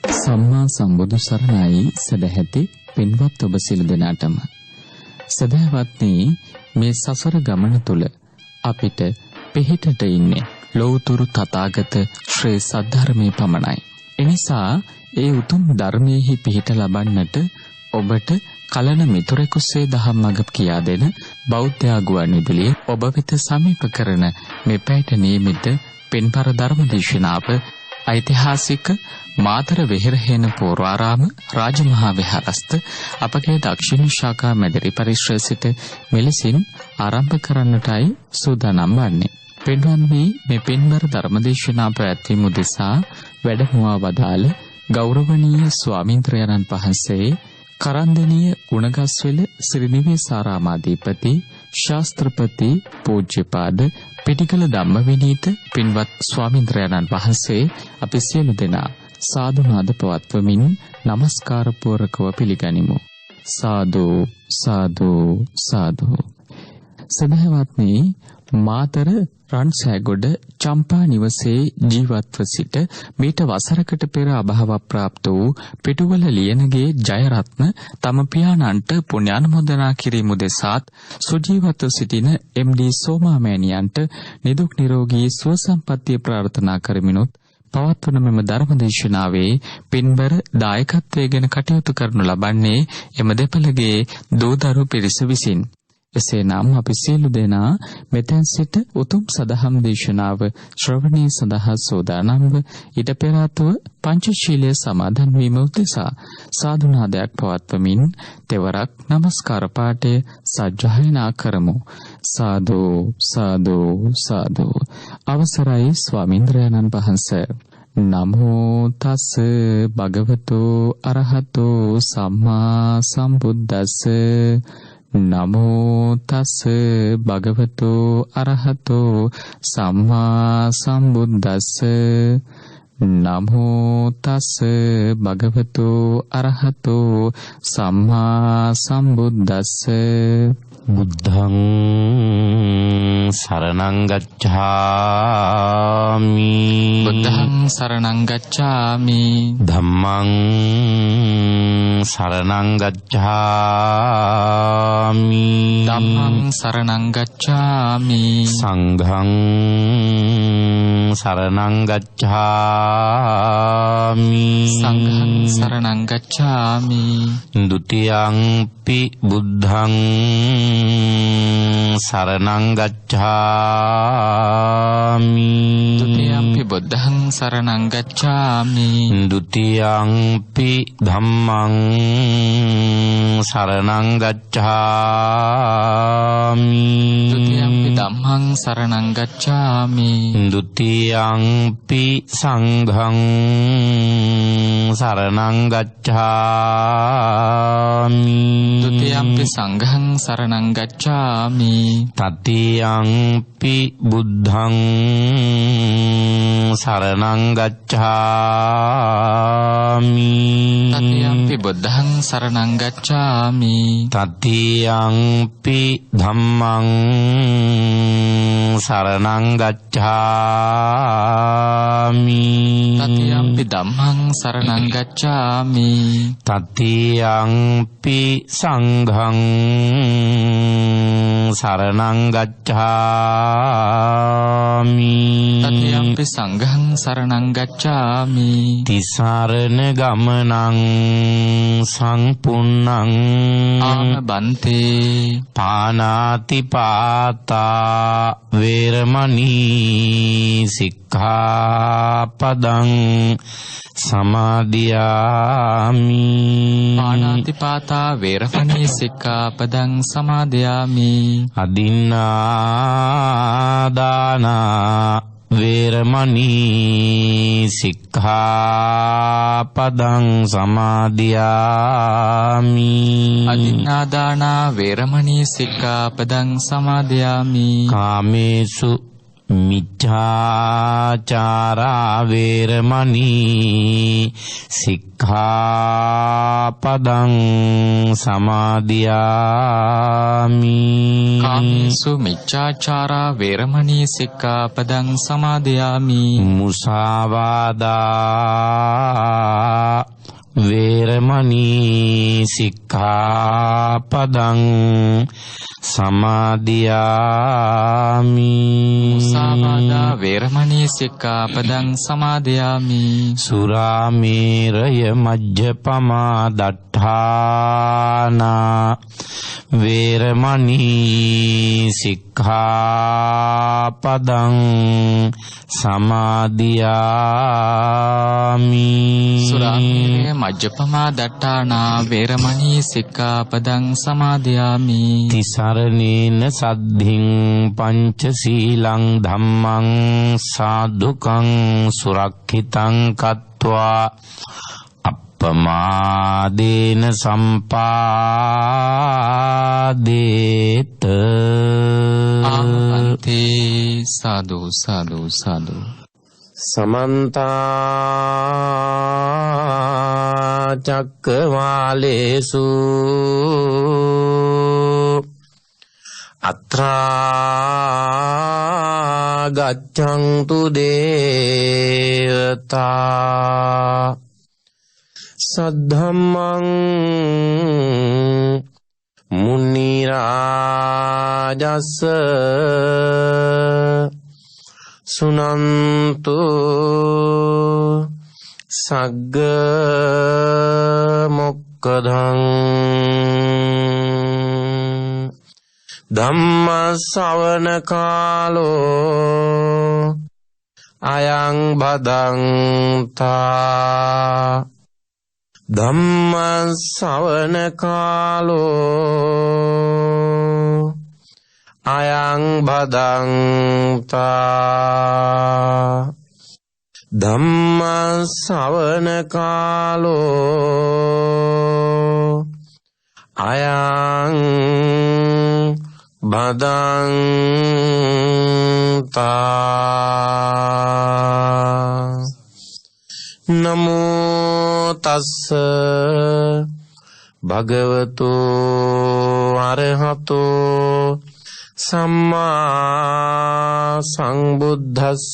සම්මා සම්බුදු සරණයි සදැහැති පින්වත් ඔබ සියලු දෙනාටම. සදහවත්නි, මේ සසර ගමන තුල අපිට පිහිටට ඉන්නේ ලෞතුරු තථාගත ශ්‍රේ සද්ධර්මයේ පමණයි. එනිසා ඒ උතුම් ධර්මයේහි පිහිට ලබන්නට ඔබට කලන මිතුරෙකුසේ දහම් මඟ කියා දෙන බෞද්ධ ආගුවන්විදුලිය ඔබ වෙත සමීප කරන මේ පැයට නියමිත පින්පර ධර්ම දේශනාව ඓතිහාසික මාතර වෙහෙරහේන පූර්වාරාම රාජමහා විහාරස්ත අපගේ දක්ෂිණ ශාඛා මැදිරි පරිශ්‍රයේ සිට මෙලෙසින් ආරම්භ කරන්නටයි සූදානම් වන්නේ. පින්වත්නි, මේ පින්බර ධර්මදේශනා පැවැත්වීම උදෙසා වැඩමවා වදාළ ගෞරවනීය ස්වාමීන්ද්‍රයන්න් වහන්සේ කරන්දෙනිය ගුණගස්වෙල ශ්‍රී නිවේසාරාමාධිපති ශාස්ත්‍රපති පූජ්‍යපාද පිටිකල ධම්මවිනීත පින්වත් ස්වාමීන්ද්‍රයන්න් වහන්සේ අපි සියලු දෙනා සාදුනාද පවත්වමින් নমස්කාර පූර්වකව පිළිගනිමු. සාදු සාදු සාදු. සදහවත්නි, මාතර රන්සෑගොඩ චම්පා නිවසේ ජීවත්ව සිට මීට වසරකට පෙර අභාව ප්‍රාප්ත වූ පිටුවල ලියනගේ ජයරත්න තම පියාණන්ට පුණ්‍යානුමෝදනා කිරීම උදෙසාත් සුජීවත්ව සිටින එම්.ඩී. සෝමාමෑණියන්ට නිදුක් නිරෝගී සුව සම්පන්නිය ප්‍රාර්ථනා කරමිනුත් පවත්වන මෙම ධර්මදේශනාවේ පින්බර දායකත්වයේ ගැන කටයුතු කරනු ලබන්නේ එම දෙපළගේ දූදරු පිරිස විසින්. එසේනම් අපි සියලු දෙනා මෙතෙන් සිට උතුම් සදහම් දේශනාව ශ්‍රවණය සඳහා සෝදානම්ව ඊට පෙර ආතුව පංචශීලයේ සමාදන් වීම උදෙසා සාදුනාදයක් පවත්වමින් තෙවරක් নমස්කාර පාඨය සජ්ජායනා කරමු. සාදු සාදු සාදු. අවසරයි ස්වාමීන්ද්‍රයන්න් වහන්සේ. නමෝ තස් භගවතෝ අරහතෝ සම්මා සම්බුද්දස්ස. නමෝ තස් භගවතෝ අරහතෝ සම්මා සම්බුද්දස්ස. නමෝ තස් භගවතෝ අරහතෝ සම්මා සම්බුද්දස්ස. බුද්ධං සරණං ගච්ඡාමි. බුද්ධං සරණං ගච්ඡාමි. ධම්මං සරණං ගච්ඡාමි. ධම්මං සරණං ගච්ඡාමි. සංඝං සරණං ගච්ඡාමි. සංඝං සරණං ගච්ඡාමි. ဒ ුතියංපි බුද්ධං සරණං ගච්ඡාමි. ဒ ුතියංපි බුද්ධං සරණං ගච්ඡාමි. ဒ ුතියංපි ධම්මං සරණං ගච්ඡාමි. ဒ ුතියංපි ධම්මං සරණං ගච්ඡාමි. ဒ ුතියංපි සංඝං සරණං ගච්ඡාමි. ဒ ුතියංපි සංඝං සරණං ගච්ඡාමි. තතියංපි බුද්ධං සරණං ගච්ඡාමි. තතියංපි බුද්ධං සරණං ගච්ඡාමි. තතියංපි ධම්මං සරණං ගච්ඡාමි. තතියංපි ධම්මං සරණං ගච්ඡාමි. තතියංපි සංඝං සරණං ගච්ඡාමි. තතියංපි සංඝං සරණං ගච්ඡාමි. තිසරණ ගමනං සංපුන්නං ආමබන්තේ පානාති පාතා වේරමණී සික්ඛාපදං සමාදියාමි. පාණාති පාතා වේරමණී සික්ඛාපදං සමාදියාමි. අදින්නාදානා වේරමණී සික්ඛාපදං සමාදියාමි. අදින්නාදානා වේරමණී සික්ඛාපදං සමාදියාමි. කාමේසු මිච්ඡාචාරා වේරමණී සික්ඛාපදං සමාදියාමි. කාමේසු මිච්ඡාචාරා වේරමණී සික්ඛාපදං සමාදියාමි. මුසාවාදා වේරමණී සික්ඛාපදං සමාදියාමි. මුසාවාදා වේරමණී සික්ඛාපදං සමාදියාමි. සුරාමේරය මජ්ජපමා දට්ඨානා වේරමණී සික්ඛාපදං සමාදියාමි. සුරාමේරය මජ්ජපමා දට්ඨානා වේරමණී සික්ඛාපදං සමාදියාමි. තිසරණේන සද්ධින් පංචශීලං ධම්මං සාදුකං සුරක්ඛිතං කତ୍වා අප්පමාදේන සම්පාදේත. ආමන්තේ සාදු සාදු සාදු. සමන්ත චක්කවාලේසු අත්‍රා ගච්ඡන්තු දේවතා සද්ධම්මං මුනි රාජස්ස සුනන්තු සග්ග මොක්ඛදං ධම්ම ශ්‍රවණ කාලෝ අයං බදන්තා. ධම්ම ශ්‍රවණ කාලෝ අයං බදන්තා. ධම්ම ශ්‍රවණ කාලෝ අයං බදන්තා. නමෝ තස්ස භගවතු අරහතෝ සම්මා සංබුද්දස්ස.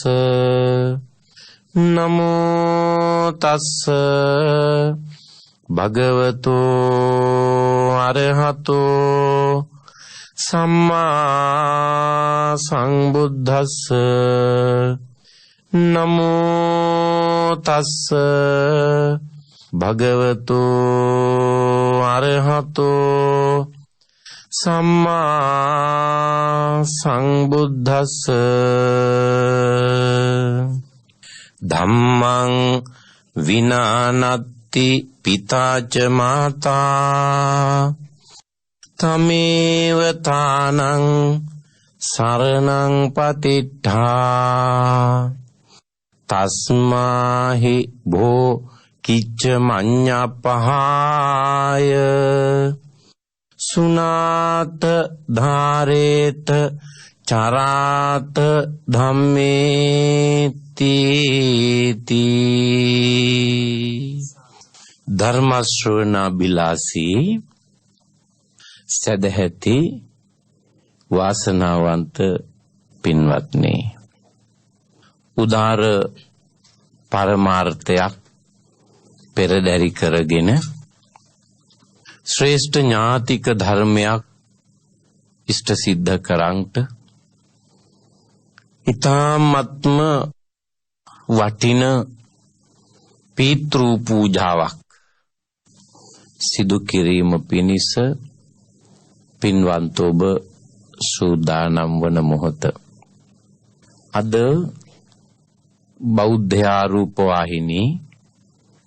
නමෝ තස්ස භගවතු අරහතෝ සම්මා සංබුද්දස්ස. නමෝ තස්ස භගවතු අරහතෝ සම්මා සංබුද්දස්ස. ධම්මං විනානත්ති පිතාච මාතා තමේව තානං සරණං පතිට්ඨා. තස්මාහි භෝ කිච්ච මඤ්ඤපහාය සුනාත ධාරේත චරාත ධම්මේති. ධර්ම ශ්‍රවණ බිලාසී සදහැති වාසනාවන්ත පින්වත්නි, උදාර පරමාර්ථයක් පෙරදරි කරගෙන ශ්‍රේෂ්ඨ ඥාතික ධර්මයක් ඉෂ්ට සිද්ධ කරන්ට ඊ타ත්ම වටින පීතෘ පූජාවක් සිදු කිරීම පිණිස පින්වන්ත ඔබ සූදානම් වන මොහොත. අද බෞද්ධ ආරූප වාහිනී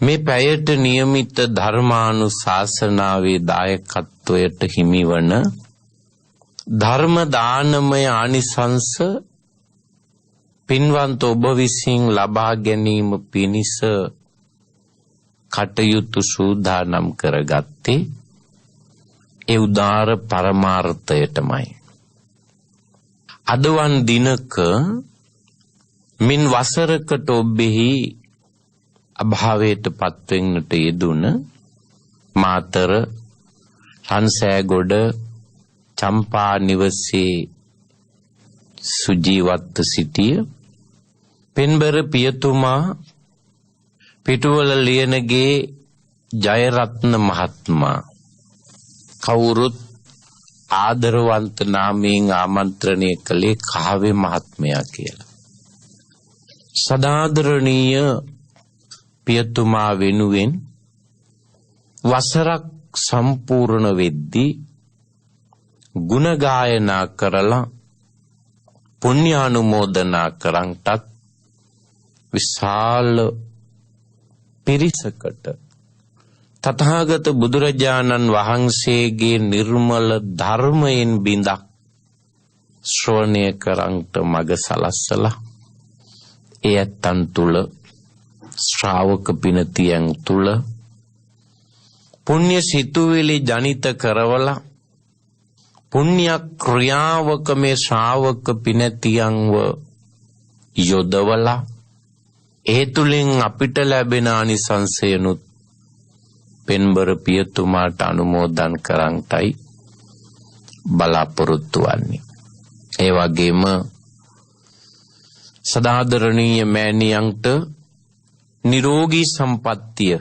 මේ පැයට નિયમિત ධර්මානුශාසනාවේ දායකත්වයට හිමිවන ධර්ම දානමය ආනිසංස පින්වන්ත ඔබ විසින් ලබා ගැනීම පිණිස කටයුතු සූදානම් කරගත්තේ ඒ උදාර පරමාර්ථයටමයි. අදවන් දිනක මින් වසරකට ඔබෙහි අභාවයට පත්වෙන්නට යෙදුන මාතර රන්සෑගොඩ චම්පා නිවසේ සුජීවත්ව සිටිය පෙන්බර පියතුමා පිටුවල ලියනගේ ජයරත්න මහත්මයා කවුරුත් ආදරවන්ත නාමයෙන් ආමන්ත්‍රණය කළේ කහවේ මහත්මයා කියලා. සදාදරණීය පියතුමා වෙනුවෙන් වසරක් සම්පූර්ණ වෙද්දී ගුණ ගායනා කරලා පුණ්‍යානුමෝදනා කරන්ටත් විශාල පිරිසකට තථාගත බුදුරජාණන් වහන්සේගේ නිර්මල ධර්මයෙන් බිඳක් ශ්‍රවණය කරන්ට මඟ සලස්සලා ඒ ඇත්තන් තුල ශ්‍රාවක පිනතියන් තුල පුණ්‍ය සිතුවිලි ජනිත කරවලා පුණ්‍ය ක්‍රියාවක මේ ශ්‍රාවක පිනතියන්ව යොදවලා ඒ තුලින් අපිට ලැබෙන ආනිසංසයනුත් පෙන්බර පියතුමාට අනුමෝදන් කරන්ටයි බලාපොරොත්තු වන්නේ. ඒ වගේම සදාදරණීය මෑණියන්ට නිරෝගී සම්පත්තිය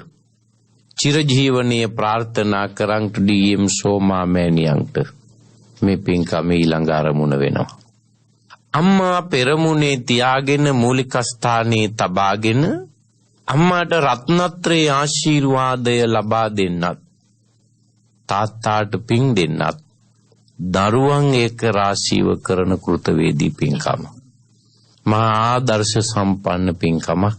චිරජීවනීය ප්‍රාර්ථනා කරන්ට ඩී.එම්. සෝමා මෑණියන්ට මේ පින්කම ඊළඟ අරමුණ වෙනවා. අම්මා පෙරමුණේ තියාගෙන මූලික ස්ථානයේ තබාගෙන අම්මාට රත්නත්‍රයේ ආශිර්වාදය ලබා දෙන්නත් තාත්තාට පින් දෙන්නත් දරුවන් ඒක රාශීව කරන කෘතවේදී පින්කම. මහා ආදර්ශ සම්පන්න පින්කමක්.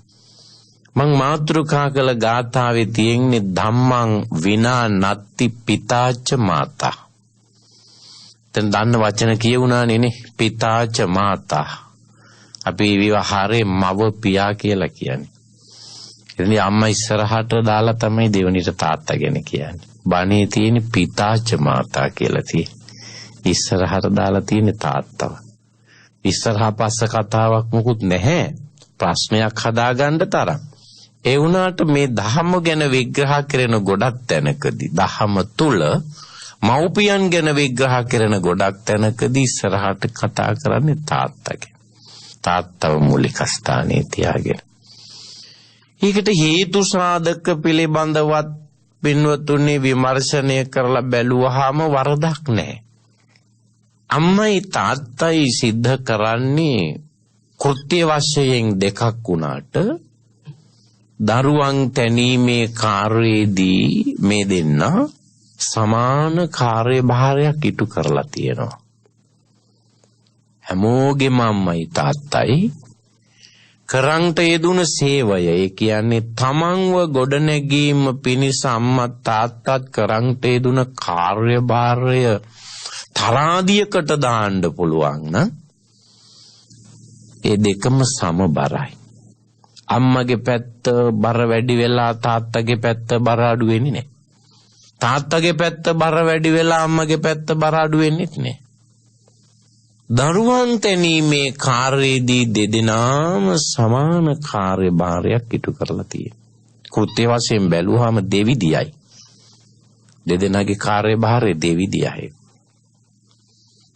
මං මාතෘකා කළ ගාථාවේ තියෙන්නේ ධම්මං විනා නත්ති පිතාච මාතා. දැන් දන්න වචන කියුණානේ නේ පිතාච මාතා. අපි විවාහාරේ මව පියා කියලා කියන්නේ. ඉතින් අම්මා ඉස්සරහට දාලා තමයි දෙවනිට තාත්තා ගැන කියන්නේ. බණේ තියෙන පිතාච මාතා කියලා තියෙන්නේ. ඉස්සරහට දාලා තියෙන තාත්තව. ඉස්සරහා පස්ස කතාවක් මොකුත් නැහැ. ප්‍රශ්නයක් හදාගන්න තරම්. ඒ වුණාට මේ ධහම ගැන විග්‍රහ කරන ගොඩක් තැනකදී ධහම තුල මව්පියන් ගැන විග්‍රහ කරන ගොඩක් තැනකදී ඉස්සරහට කතා කරන්නේ තාත්තා ගැන. තාත්තව මූලික ස්ථානයේ තියාගෙන. ඒකට හේතු සාධක පිළිබඳවත් පින්වතුනි විමර්ශනය කරලා බැලුවාම වරදක් නැහැ. අම්මයි තාත්තයි සිද්ධ කරන්නේ කෘත්‍ය වශයෙන් දෙකක් වුණාට දරුවන් තැනීමේ කාර්යයේදී මේ දෙන්න සමාන කාර්යභාරයක් ඉටු කරලා තියෙනවා. හැමෝගෙම අම්මයි තාත්තයි කරන්ට යෙදුන සේවය, ඒ කියන්නේ තමන්ව ගොඩනැගීම පිණිස අම්මා තාත්තත් කරන්ට යෙදුන කාර්යභාරය තරාදියකට දාන්න පුළුවන් නම් ඒ දෙකම සමබරයි. අම්මගේ පැත්ත බර වැඩි වෙලා තාත්තගේ පැත්ත බර අඩු වෙන්නේ නැහැ. තාත්තගේ පැත්ත බර වැඩි වෙලා අම්මගේ පැත්ත බර අඩු වෙන්නේ නැහැ. දරුවන් තැනීමේ කාර්යයේදී දෙදෙනාම සමාන කාර්යභාරයක් ඉටු කරලා තියෙනවා. කෘත්‍ය වශයෙන් බැලුවාම දෙවිදියයි. දෙදෙනාගේ කාර්යභාරය දෙවිදියයි.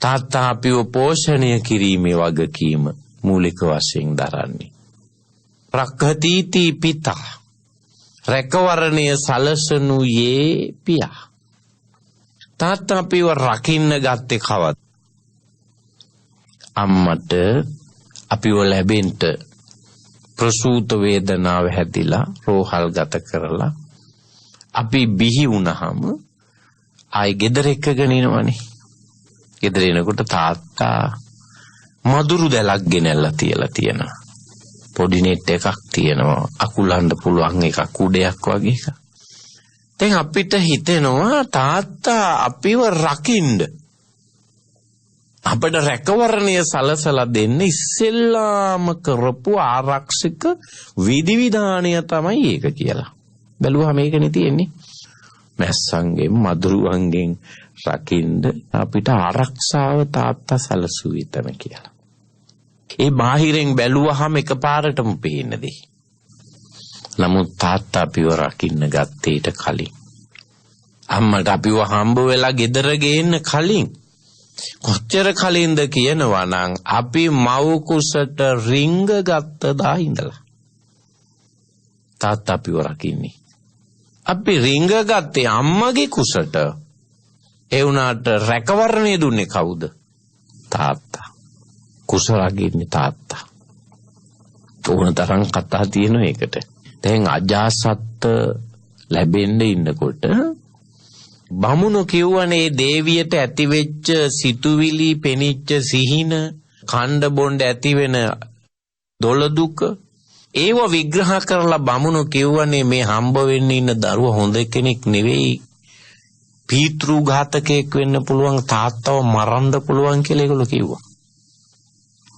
තාත්තා අපිව පෝෂණය කිරීමේ වගකීම මූලික වශයෙන් දරන්නේ. ප්‍රකෘතිති පිතා රැකවරණය සලසනු යේ පියා. තාත්තා අපිව රකින්න ගත්තේ කවද? අම්මට අපිව ලැබෙන්න ප්‍රසූත වේදනාව හැදිලා රෝහල් ගත කරලා අපි බිහි වුණාම ආයි ගෙදර එක්කගෙන එනවනේ. ගෙදර එනකොට තාත්තා මදුරු දැලක් ගෙනල්ලා තියලා තියෙනවා. පොඩි net එකක් තියෙනවා. අකුලන්න පුළුවන් එකක් උඩයක් වගේ එකක්. දැන් අපිට හිතෙනවා තාත්තා අපිව රකින්න අපිට රැකවරණය සලසලා දෙන්න ඉස්සෙල්ලාම කරපු ආරක්ෂක විධිවිධානය තමයි ඒක කියලා. බැලුවා මේකනේ තියෙන්නේ. මැස්සන්ගෙන් මදුරුවන්ගෙන් රකින්න අපිට ආරක්ෂාව තාත්තා සැලසුවේ තම කියලා. ඒ බාහිරෙන් බැලුවහම එකපාරටම පේන දේ. නමුත් තාත්තා අපිව රකින්න ගත්තේ ඊට කලින්. අම්මට අපිව හම්බ වෙලා ගෙදර ගේන්න කලින්. කොච්චර කලින්ද කියනවා නම් අපි මව් කුසට රිංග ගත්ත දා ඉඳලා. තාත්තා අපිව රකින්නේ. අපි රිංග ගත්තේ අම්මගේ කුසට. ඒ වුණාට රැකවරණය දුන්නේ කවුද? තාත්තා. කුස රකින්නේ තාත්තා. ඕන තරම් කතා තියෙනවා ඒකට. දැන් අජාසත් ලැබෙන්න ඉන්නකොට බමුණු කියවනේ දේවියට ඇතිවෙච්ච සිතුවිලි පෙනිච්ච සිහින කණ්ඩ බොණ්ඩ ඇති වෙන දොළ දුක ඒව විග්‍රහ කරලා බමුණු කියවනේ මේ හම්බ වෙන්න ඉන්න දරුවා හොඳ කෙනෙක් නෙවෙයි පීතෘ ඝාතකයෙක් වෙන්න පුළුවන් තාත්තව මරන්න පුළුවන් කියලා ඒගොල්ලෝ කිව්වා.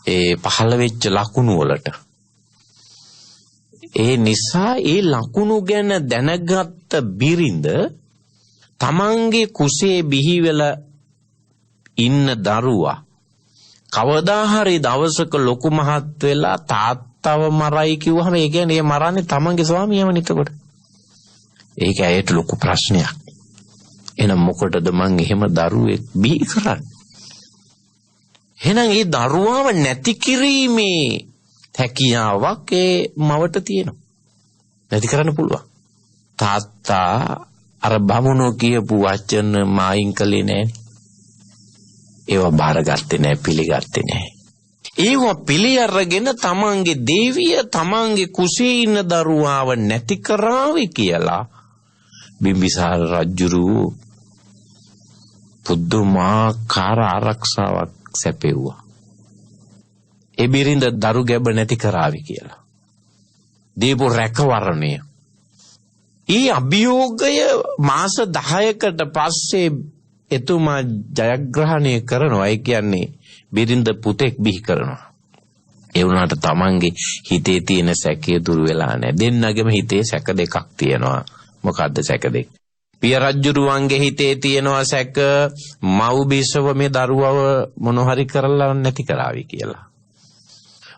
ඒ පහළ වෙච්ච ලකුණු වලට ඒ නිසා ඒ ලකුණු ගැන දැනගත්ත බිරිඳ තමන්ගේ කුසේ බිහි වෙලා ඉන්න දරුවා කවදා හරි දවසක ලොකු මහත් වෙලා තාත්තව මරයි කිව්වහම ඒ කියන්නේ ඒ මරන්නේ තමන්ගේ ස්වාමියාම නිතකොට. ඒක ඇයට ලොකු ප්‍රශ්නයක්. එහෙනම් මොකටද මං එහෙම දරුවෙක් බිහි කරන්නේ? එහෙනම් ඒ දරුවාව නැති කිරීමේ හැකියාවක් ඒ මවට තියෙනවා. නැති කරන්න පුළුවන්. තාත්තා අර බමුණෝ කියපු වචන මායින් කළේ නැහැ. ඒවා බාරගත්තේ නැහැ, පිළිගත්තේ නැහැ. ඒවා පිළි අරගෙන තමන්ගේ දේවිය තමන්ගේ කුසේ ඉන්න දරුවාව නැති කරාවි කියලා බිම්බිසාර රජුරු පුදුමාකාර ආරක්ෂාවක් සැපෙව්වා. ඒ බිරිඳ දරු ගැබ නැති කරાવી කියලා. දීපු රැකවරණය. ඊ අභියෝගය මාස 10කට පස්සේ එතුමා ජයග්‍රහණය කරනවා. ඒ කියන්නේ බිරිඳ පුතෙක් බිහි කරනවා. ඒ වුණාට තමන්ගේ හිතේ තියෙන සැකය දුරු වෙලා නැහැ. දෙන්නගෙම හිතේ සැක දෙකක් තියෙනවා. මොකද්ද සැක දෙක? පිය රජුරුවන්ගේ හිතේ තියෙනවා සැක මව් බිසව මේ දරුවව මොන හරි කරලා නැති කරાવી කියලා.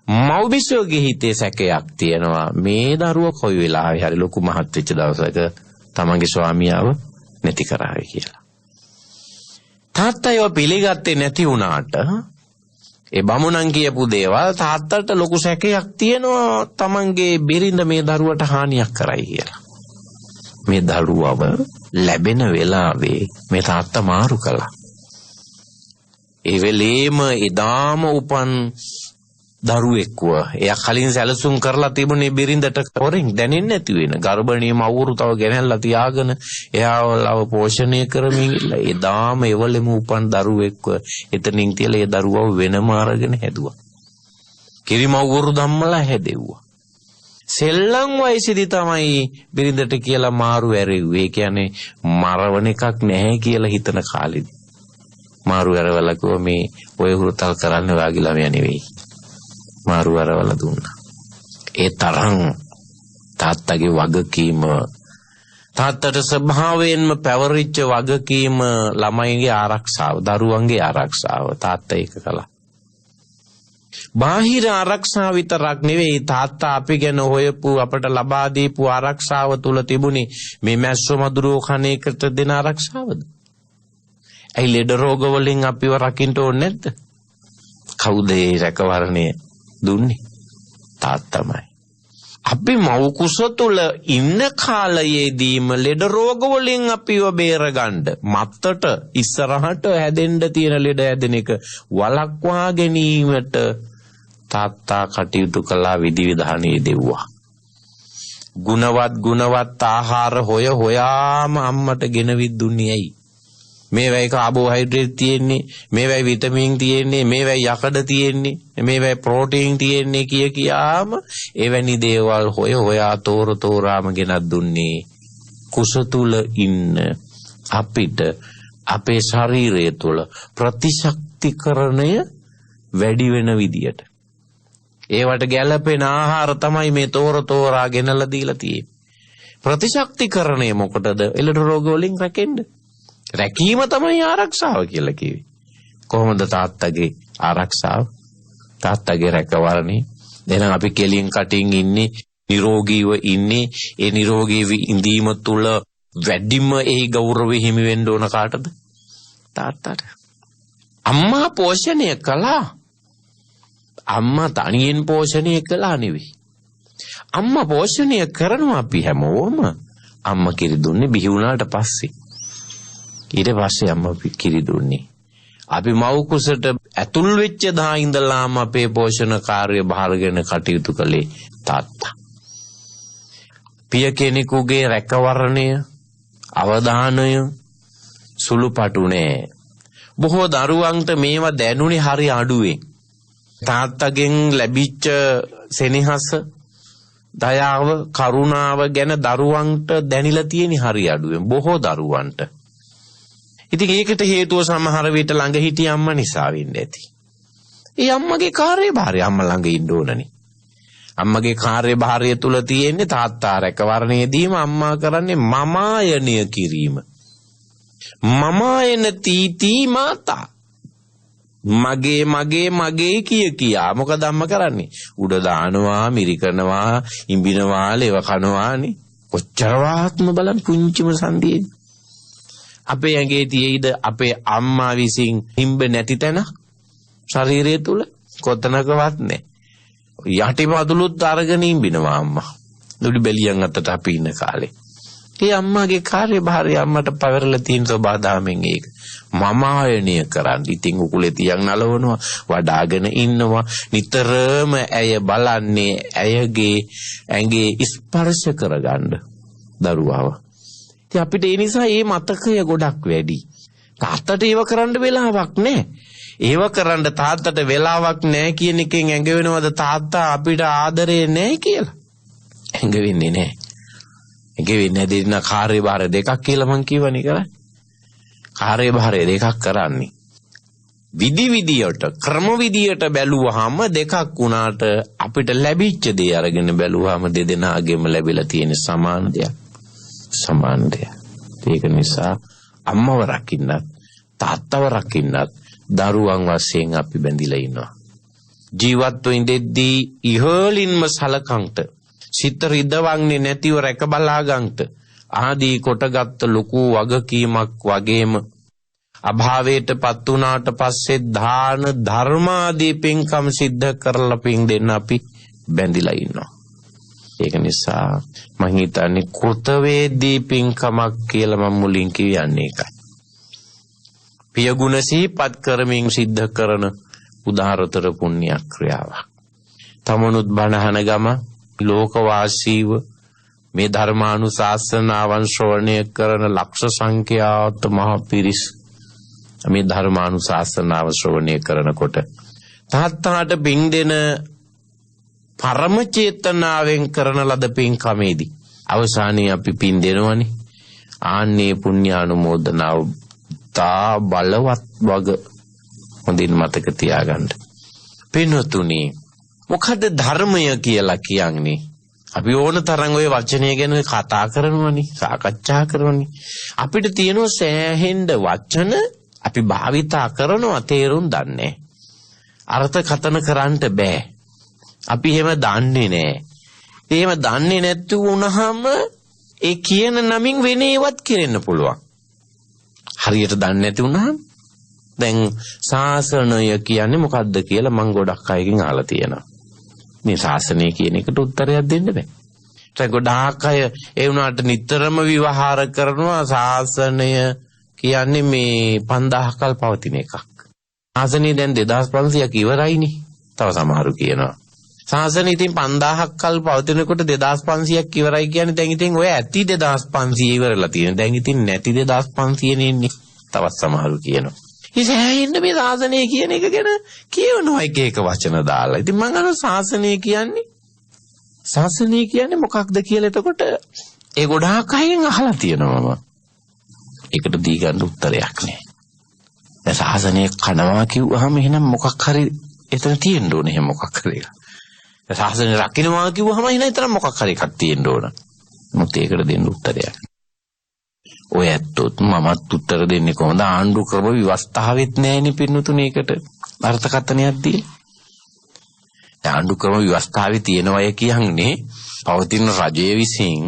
මව් බිසවගේ හිතේ සැකයක් තියෙනවා මේ දරුව කොයි වෙලාවෙ හරි ලොකු මහත් වෙච්ච දවසක තමන්ගේ ස්වාමියාව නැති කරાવી කියලා. තාත්තා ඒව පිළිගත්තේ නැති වුණාට ඒ බමුණන් කියපු දේවල් තාත්තට ලොකු සැකයක් තියෙනවා තමන්ගේ බිරිඳ මේ දරුවට හානියක් කරයි කියලා. මේ දරුවව ලැබෙන වෙලාවේ මේ තාත්තා මාරු කළා. ඒ වෙලේම එදාම උපන් දරුවෙක්ව එයා කලින් සැලසුම් කරලා තිබුණේ බිරිඳට හොරෙන් දැනෙන්නේ නැති වෙන ගර්භණී මව්වරු තව ගෙනල්ලා තියාගෙන එයාව පෝෂණය කරමින් ඉල්ල එදාම එවලෙම උපන් දරුවෙක්ව එතනින් තියලා ඒ දරුවව වෙනම අරගෙන හැදුවා. කිරිමව්වරු ධම්මලා හැදෙව්වා. සෙල්ලම් වයසේදී තමයි බිරිඳට කියලා මාරු ඇරෙව්වේ. ඒ කියන්නේ මරවන එකක් නැහැ කියලා හිතන කාලෙදී මාරු ඇරවලා කිව්වා මේ ඔය හුරුතල් කරන්න වාගේ ළමයා නෙවෙයි. මාරු ඇරවලා දුන්නා. ඒ තරම් තාත්තගේ වගකීම තාත්තට ස්වභාවයෙන්ම පැවරිච්ච වගකීම ළමයිගේ ආරක්ෂාව, දරුවන්ගේ ආරක්ෂාව තාත්තා ඒක කළා. බාහිර ආරක්ෂාව විතරක් නෙවෙයි තාත්තා අපි ගැන හොයපු අපට ලබා දීපු ආරක්ෂාව තුල තිබුණේ මේ මැස්සෝ මදුරෝ කණ එකට දෙන ආරක්ෂාවද? ඇයි ලෙඩ රෝග වලින් අපිව රකින්න ඕනේ නැද්ද? කවුද ඒ රැකවරණය දුන්නේ? තාත්තමයි. අපි මව් කුස තුල ඉන්න කාලයේදීම ලෙඩ රෝග වලින් අපිව බේරගන්න මත්තට ඉස්සරහට හැදෙන්න තියෙන ලෙඩ හැදෙන එක වළක්වා ගැනීමට තාත්තා කටයුතු කළා විධිවිධානයේ දෙව්වා. ගුණවත් ආහාර හොයාම අම්මට ගෙනවිත් දුන්නේ ඇයි? මේවයි කාබෝහයිඩ්‍රේට් තියෙන්නේ, මේවයි විටමින් තියෙන්නේ, මේවයි යකඩ තියෙන්නේ, මේවයි ප්‍රෝටීන් තියෙන්නේ කියාම එවැනි දේවල් හොයා තෝරාම ගෙනත් දුන්නේ. කුස තුල ඉන්න අපිට අපේ ශරීරය තුල ප්‍රතිශක්තිකරණය වැඩි වෙන විදියට ඒවට ගැළපෙන ආහාර තමයි මේ තෝරා ගෙනලා දීලා තියෙන්නේ. ප්‍රතිශක්තිකරණය මොකටද? එළඩ රෝග වලින් රැකෙන්න. රැකීම තමයි ආරක්ෂාව කියලා කිව්වේ. කොහොමද තාත්තගේ ආරක්ෂාව? තාත්තගේ රැකවරණේ. එහෙනම් අපි කෙලින් කටින් ඉන්නේ, නිරෝගීව ඉන්නේ. ඒ නිරෝගීව ඉඳීම තුළ වැඩිම ඒ ගෞරවය හිමි වෙන්න ඕන කාටද? තාත්තට. අම්මා පෝෂණය කළා. අම්මා තනියෙන් පෝෂණය කළා නෙවෙයි. අම්මා පෝෂණය කරනවා අපි හැමෝම. අම්මා කිරි දුන්නේ බිහි වුණාට පස්සේ. ඊට පස්සේ අම්මා කිරි දුන්නේ. අපි මව් කුසට ඇතුල් වෙච්ච දා ඉඳලාම අපේ පෝෂණ කාර්ය භාරගෙන කටයුතු කළේ තාත්තා. පිය කෙනෙකුගේ රැකවරණය, අවධානය සුළුපටු නෑ. බොහෝ දරුවන්ට මේවා දැනුනේ හරි අඩුවෙන්. තාත්තගෙන් ලැබිච්ච සෙනෙහස, දයාව, කරුණාව ගැන දරුවන්ට දැනිලා තියෙන හරි අඩුවෙන් බොහෝ දරුවන්ට. ඉතින් ඒකට හේතුව සමහර විට ළඟ හිටිය අම්මා නිසා වෙන්න ඇති. ඒ අම්මගේ කාර්යභාරය අම්මා ළඟ ඉන්න ඕනනේ. අම්මගේ කාර්යභාරය තුල තියෙන්නේ තාත්තා රැකවරණයේදීම අම්මා කරන්නේ මමායනය කිරීම. මමායන තීති මාතා. මගේ මගේ මගේ කියා. මොකද අම්මා කරන්නේ? උඩ දානවා, මිරිකනවා, ඉඹිනවා, ලේව කනවානේ. කොච්චරවත්ම බලන් පුංචිම සංදියේ. අපේ ඇඟේ තියෙයිද අපේ අම්මා විසින් හිම්බ නැති තැන ශරීරය තුල කොතනකවත් නැහැ. යටිපතුලුත් අරගෙන ඉඹිනවා අම්මා. දුඩි බෙලියන් අතට අපි ඉන්න කාලේ. ඒ අම්මාගේ කාර්යභාරය අම්මට පවරලා තියෙන සබාදාමෙන් ඒක. මම ආයනය කරන්නේ. ඉතින් උකුලේ තියන් නලවනවා, වඩාගෙන ඉන්නවා. නිතරම ඇය බලන්නේ ඇයගේ ඇඟේ ස්පර්ශ කරගන්න දරුවාව. ඉතින් අපිට ඒ නිසා මේ මතකය ගොඩක් වැඩි. තාත්තට ඒව කරන්න වෙලාවක් නැහැ. ඒව කරන්න තාත්තට වෙලාවක් නැහැ කියන එකෙන් ඇඟ වෙනවද තාත්තා අපිට ආදරේ නැහැ කියලා? ඇඟ වෙන්නේ නැහැ. ඇඟ වෙන්නේ දෙන්න කාර්යභාර දෙකක් කියලා මං කියවනේ කරන්නේ. කාර්යභාරය දෙකක් කරන්නේ. විදියට ක්‍රම විදියට බැලුවාම දෙකක් වුණාට අපිට ලැබිච්ච දේ අරගෙන බැලුවාම දෙදෙනාගෙම ලැබිලා තියෙන සමාන දෙයක්. සමාන දෙයක්. ඒක නිසා අම්මව රකින්නත් තාත්තව රකින්නත් දරුවන් වශයෙන් අපි බැඳිලා ඉන්නවා. ජීවත්ව ඉඳෙද්දී ඉහළින්ම සලකන්ට, සිත රිදවන්නේ නැතිව රැක බලා ගන්නට ආදී කොටගත් ලොකු වගකීමක් වගේම අභාවයටපත් වුණාට පස්සේ දාන ධර්මාදී පින්කම් සිද්ධ කරලා පින් දෙන්න අපි බැඳිලා ඉන්නවා. ඒක නිසා මම හිතන්නේ කෘතවේදී පින්කමක් කියලා මම මුලින් කියන්නේ ඒකයි. පියගුණ සිහිපත් කරමින් සිද්ධ කරන උදාරතර පුණ්‍ය ක්‍රියාවක්. තමනුත් බණහන ගම ලෝකවාසීව මේ ධර්මානුශාසනාවන් ශ්‍රවණය කරන ලක්ෂ සංඛ්‍යාත මහ පිරිස් මේ ධර්මානුශාසනාව ශ්‍රවණය කරනකොට තාත්තාට පින් දෙන පරම චේතනාවෙන් කරන ලද පින්කමේදී අවසානයේ අපි පින් දෙනවනේ. ආන්නේ පුණ්‍යානුමෝදනාව තා බලවත් වග හොඳින් මතක තියාගන්න. පින්වතුනි, මොකද ධර්මය කියලා කියන්නේ? අපි ඕන තරම් ওই වචනය ගැන කතා කරනවනේ, සාකච්ඡා කරනවනේ. අපිට තියෙන සෑහෙන්න වචන අපි භාවිතා කරනවා තේරුම් දන්නේ. අර්ථකථන කරන්න බෑ. අපි එහෙම දන්නේ නැහැ. එහෙම දන්නේ නැති වුණාම ඒ කියන නමින් වෙන ඒවත් කෙරෙන්න පුළුවන්. හරියට දන්නේ නැති වුණාම දැන් ශාසනය කියන්නේ මොකද්ද කියලා මම ගොඩක් අයගෙන් අහලා තියෙනවා. මේ ශාසනය කියන එකට උත්තරයක් දෙන්න බෑ. ඒ ගොඩාක් අය ඒ වුණාට නිතරම විවහාර කරනවා ශාසනය කියන්නේ මේ 5000 කල් පවතින එකක්. ශාසනය දැන් 2500ක් ඉවරයිනේ. තව සමහරු කියනවා ශාසනය ඉතින් 5000ක් කල් පවතිනකොට 2500ක් ඉවරයි කියන්නේ දැන් ඉතින් ඔය ඇති 2500 ඉවරලා තියෙන. දැන් ඉතින් නැති 2500 නේ ඉන්නේ. තවත් සමහරු කියනවා. ඉතින් මේ ශාසනය කියන එක ගැන කියවනවා එක එක වචන දාලා. ඉතින් මම අහන ශාසනය කියන්නේ මොකක්ද කියලා එතකොට ඒ ගොඩාක් අයගෙන් අහලා තියෙනවා මම. ඒකට දී ගන්න උත්තරයක් නෑ. දැන් ශාසනය කනවා කිව්වහම එහෙනම් මොකක් හරි එතන තියෙන්න ඕනේ. එහෙනම් මොකක් හරි. ශාසනය රකින්නවා කිව්වහම එහෙනම් එතන මොකක් හරි එකක් තියෙන්න ඕන. මොකද ඒකට දෙන්න උත්තරයක්. ඔය ඇත්තොත් මමත් උත්තර දෙන්නේ කොහොමද? ආණ්ඩු ක්‍රම ව්‍යවස්ථාවෙත් නැහැනේ පින්නතුනේ ඒකට අර්ථකථනයක් දී. ආණ්ඩු ක්‍රම ව්‍යවස්ථාවේ තියෙනවය කියන්නේ පවතින රජය විසින්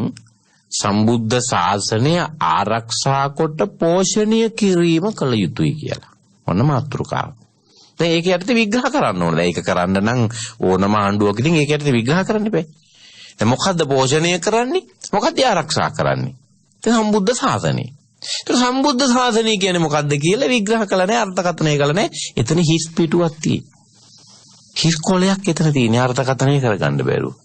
සම්බුද්ධ ශාසනය ආරක්ෂා කොට පෝෂණය කිරීම කළ යුතුයි කියලා. ඔන්න මාතෘකාව. දැන් ඒක යටතේ විග්‍රහ කරන්න ඕනේ. ඒක කරන්න නම් ඕනම ආණ්ඩුවකින් ඒක යටතේ විග්‍රහ කරන්න බෑ. දැන් මොකද්ද පෝෂණය කරන්නේ? මොකද්ද ආරක්ෂා කරන්නේ? දැන් සම්බුද්ධ ශාසනය. ඒක සම්බුද්ධ ශාසනය කියන්නේ මොකද්ද කියලා විග්‍රහ කළා නෑ, අර්ථකථනය කළා නෑ. එතන හිස් පිටුවක් තියෙනවා. හිස් කොලයක් එතන තියෙන අර්ථකථනය කරගන්න බැරුව.